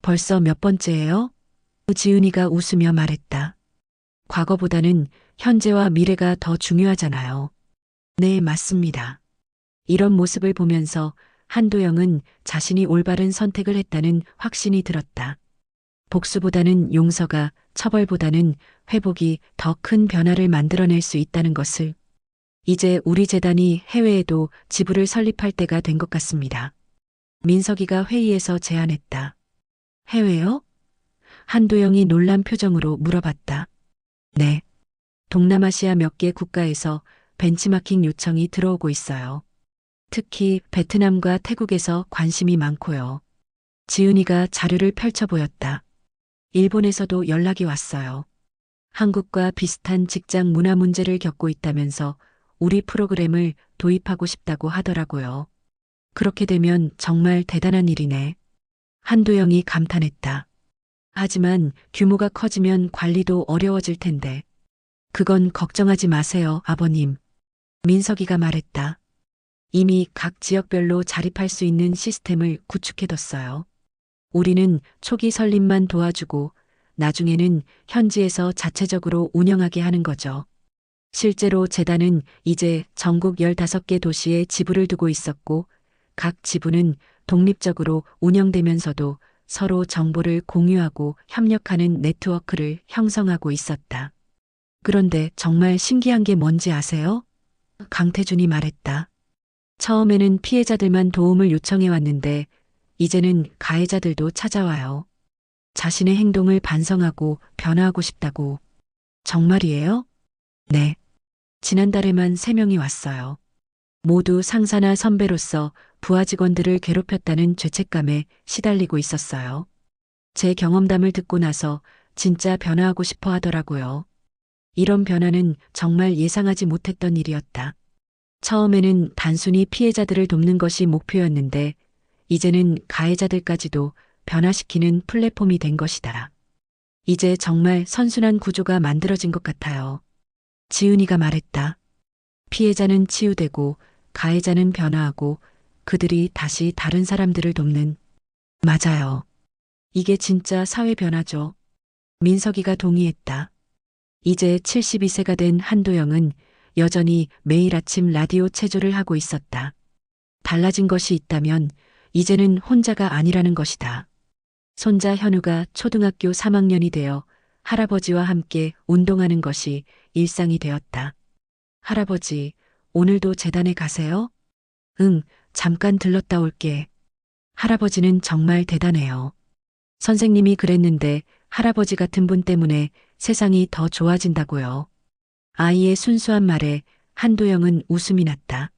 벌써 몇 번째예요? 지은이가 웃으며 말했다. 과거보다는 현재와 미래가 더 중요하잖아요. 네, 맞습니다. 이런 모습을 보면서 한도영은 자신이 올바른 선택을 했다는 확신이 들었다. 복수보다는 용서가, 처벌보다는 회복이 더 큰 변화를 만들어낼 수 있다는 것을. 이제 우리 재단이 해외에도 지부를 설립할 때가 된 것 같습니다. 민석이가 회의에서 제안했다. 해외요? 한도영이 놀란 표정으로 물어봤다. 네. 동남아시아 몇 개 국가에서 벤치마킹 요청이 들어오고 있어요. 특히 베트남과 태국에서 관심이 많고요. 지은이가 자료를 펼쳐 보였다. 일본에서도 연락이 왔어요. 한국과 비슷한 직장 문화 문제를 겪고 있다면서 우리 프로그램을 도입하고 싶다고 하더라고요. 그렇게 되면 정말 대단한 일이네. 한도영이 감탄했다. 하지만 규모가 커지면 관리도 어려워질 텐데. 그건 걱정하지 마세요, 아버님. 민석이가 말했다. 이미 각 지역별로 자립할 수 있는 시스템을 구축해뒀어요. 우리는 초기 설립만 도와주고 나중에는 현지에서 자체적으로 운영하게 하는 거죠. 실제로 재단은 이제 전국 15개 도시에 지부를 두고 있었고 각 지부는 독립적으로 운영되면서도 서로 정보를 공유하고 협력하는 네트워크를 형성하고 있었다. 그런데 정말 신기한 게 뭔지 아세요? 강태준이 말했다. 처음에는 피해자들만 도움을 요청해 왔는데 이제는 가해자들도 찾아와요. 자신의 행동을 반성하고 변화하고 싶다고. 정말이에요? 네. 지난달에만 3명이 왔어요. 모두 상사나 선배로서 부하 직원들을 괴롭혔다는 죄책감에 시달리고 있었어요. 제 경험담을 듣고 나서 진짜 변화하고 싶어 하더라고요. 이런 변화는 정말 예상하지 못했던 일이었다. 처음에는 단순히 피해자들을 돕는 것이 목표였는데 이제는 가해자들까지도 변화시키는 플랫폼이 된 것이다. 이제 정말 선순환 구조가 만들어진 것 같아요. 지은이가 말했다. 피해자는 치유되고 가해자는 변화하고 그들이 다시 다른 사람들을 돕는. 맞아요. 이게 진짜 사회 변화죠. 민석이가 동의했다. 이제 72세가 된 한도영은 여전히 매일 아침 라디오 체조를 하고 있었다. 달라진 것이 있다면 이제는 혼자가 아니라는 것이다. 손자 현우가 초등학교 3학년이 되어 할아버지와 함께 운동하는 것이 일상이 되었다. 할아버지, 오늘도 재단에 가세요? 응, 잠깐 들렀다 올게. 할아버지는 정말 대단해요. 선생님이 그랬는데 할아버지 같은 분 때문에 세상이 더 좋아진다고요. 아이의 순수한 말에 한도영은 웃음이 났다.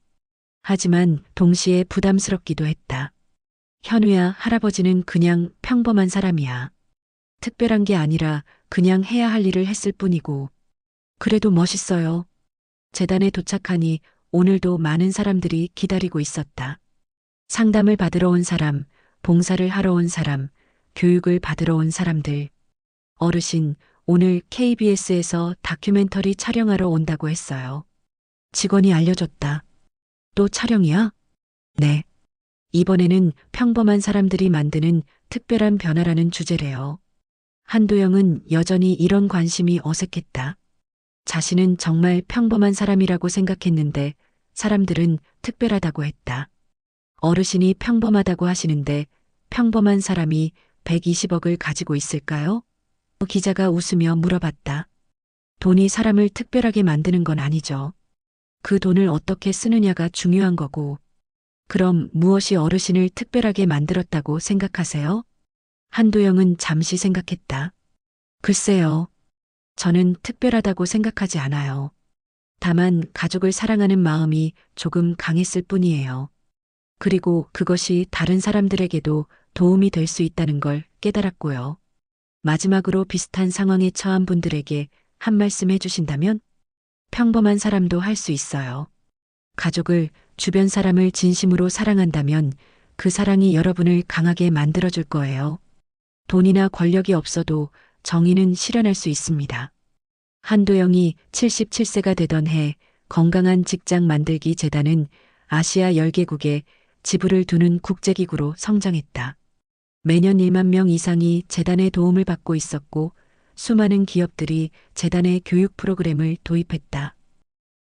하지만 동시에 부담스럽기도 했다. 현우야, 할아버지는 그냥 평범한 사람이야. 특별한 게 아니라 그냥 해야 할 일을 했을 뿐이고. 그래도 멋있어요. 재단에 도착하니 오늘도 많은 사람들이 기다리고 있었다. 상담을 받으러 온 사람, 봉사를 하러 온 사람, 교육을 받으러 온 사람들. 어르신, 오늘 KBS에서 다큐멘터리 촬영하러 온다고 했어요. 직원이 알려줬다. 또 촬영이야? 네. 이번에는 평범한 사람들이 만드는 특별한 변화라는 주제래요. 한도영은 여전히 이런 관심이 어색했다. 자신은 정말 평범한 사람이라고 생각했는데 사람들은 특별하다고 했다. 어르신이 평범하다고 하시는데 평범한 사람이 120억을 가지고 있을까요? 기자가 웃으며 물어봤다. 돈이 사람을 특별하게 만드는 건 아니죠. 그 돈을 어떻게 쓰느냐가 중요한 거고. 그럼 무엇이 어르신을 특별하게 만들었다고 생각하세요? 한도영은 잠시 생각했다. 글쎄요. 저는 특별하다고 생각하지 않아요. 다만 가족을 사랑하는 마음이 조금 강했을 뿐이에요. 그리고 그것이 다른 사람들에게도 도움이 될 수 있다는 걸 깨달았고요. 마지막으로 비슷한 상황에 처한 분들에게 한 말씀 해주신다면? 평범한 사람도 할 수 있어요. 가족을, 주변 사람을 진심으로 사랑한다면 그 사랑이 여러분을 강하게 만들어줄 거예요. 돈이나 권력이 없어도 정의는 실현할 수 있습니다. 한도영이 77세가 되던 해 건강한 직장 만들기 재단은 아시아 10개국에 지부를 두는 국제기구로 성장했다. 매년 1만 명 이상이 재단의 도움을 받고 있었고 수많은 기업들이 재단의 교육 프로그램을 도입했다.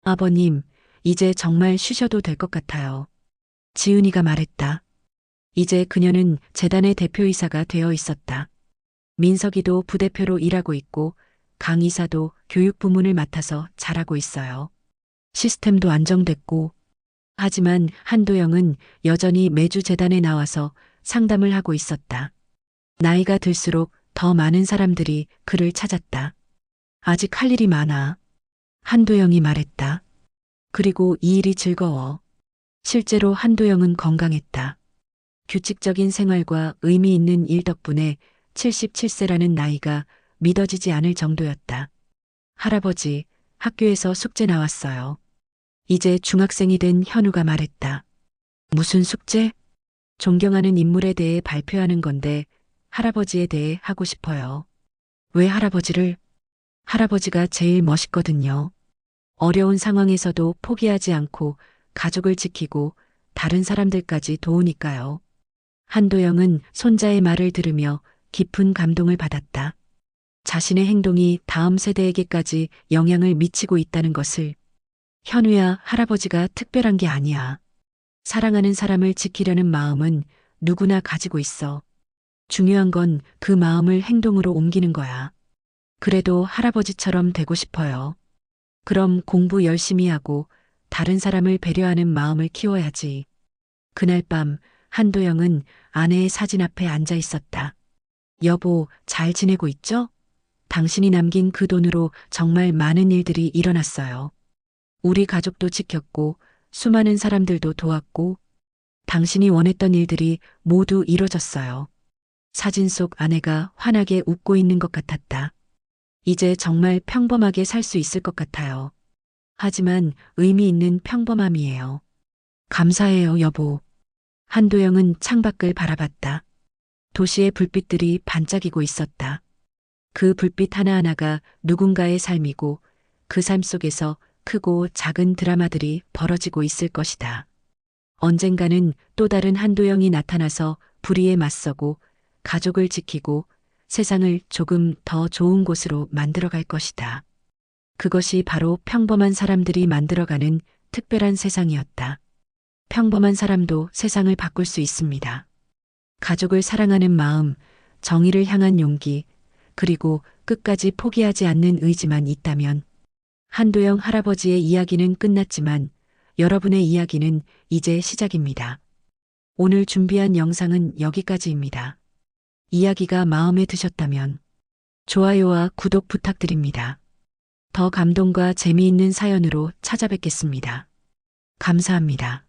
아버님, 이제 정말 쉬셔도 될 것 같아요. 지은이가 말했다. 이제 그녀는 재단의 대표이사가 되어 있었다. 민석이도 부대표로 일하고 있고 강 이사도 교육 부문을 맡아서 잘하고 있어요. 시스템도 안정됐고. 하지만 한도영은 여전히 매주 재단에 나와서 상담을 하고 있었다. 나이가 들수록 더 많은 사람들이 그를 찾았다. 아직 할 일이 많아. 한도영이 말했다. 그리고 이 일이 즐거워. 실제로 한도영은 건강했다. 규칙적인 생활과 의미 있는 일 덕분에 77세라는 나이가 믿어지지 않을 정도였다. 할아버지, 학교에서 숙제 나왔어요. 이제 중학생이 된 현우가 말했다. 무슨 숙제? 존경하는 인물에 대해 발표하는 건데 할아버지에 대해 하고 싶어요. 왜 할아버지를? 할아버지가 제일 멋있거든요. 어려운 상황에서도 포기하지 않고 가족을 지키고 다른 사람들까지 도우니까요. 한도영은 손자의 말을 들으며 깊은 감동을 받았다. 자신의 행동이 다음 세대에게까지 영향을 미치고 있다는 것을. 현우야, 할아버지가 특별한 게 아니야. 사랑하는 사람을 지키려는 마음은 누구나 가지고 있어. 중요한 건 그 마음을 행동으로 옮기는 거야. 그래도 할아버지처럼 되고 싶어요. 그럼 공부 열심히 하고 다른 사람을 배려하는 마음을 키워야지. 그날 밤 한도영은 아내의 사진 앞에 앉아 있었다. 여보, 잘 지내고 있죠? 당신이 남긴 그 돈으로 정말 많은 일들이 일어났어요. 우리 가족도 지켰고 수많은 사람들도 도왔고 당신이 원했던 일들이 모두 이뤄졌어요. 사진 속 아내가 환하게 웃고 있는 것 같았다. 이제 정말 평범하게 살 수 있을 것 같아요. 하지만 의미 있는 평범함이에요. 감사해요, 여보. 한도영은 창밖을 바라봤다. 도시의 불빛들이 반짝이고 있었다. 그 불빛 하나하나가 누군가의 삶이고 그 삶 속에서 크고 작은 드라마들이 벌어지고 있을 것이다. 언젠가는 또 다른 한도영이 나타나서 불의에 맞서고 가족을 지키고 세상을 조금 더 좋은 곳으로 만들어갈 것이다. 그것이 바로 평범한 사람들이 만들어가는 특별한 세상이었다. 평범한 사람도 세상을 바꿀 수 있습니다. 가족을 사랑하는 마음, 정의를 향한 용기, 그리고 끝까지 포기하지 않는 의지만 있다면 한도영 할아버지의 이야기는 끝났지만 여러분의 이야기는 이제 시작입니다. 오늘 준비한 영상은 여기까지입니다. 이야기가 마음에 드셨다면 좋아요와 구독 부탁드립니다. 더 감동과 재미있는 사연으로 찾아뵙겠습니다. 감사합니다.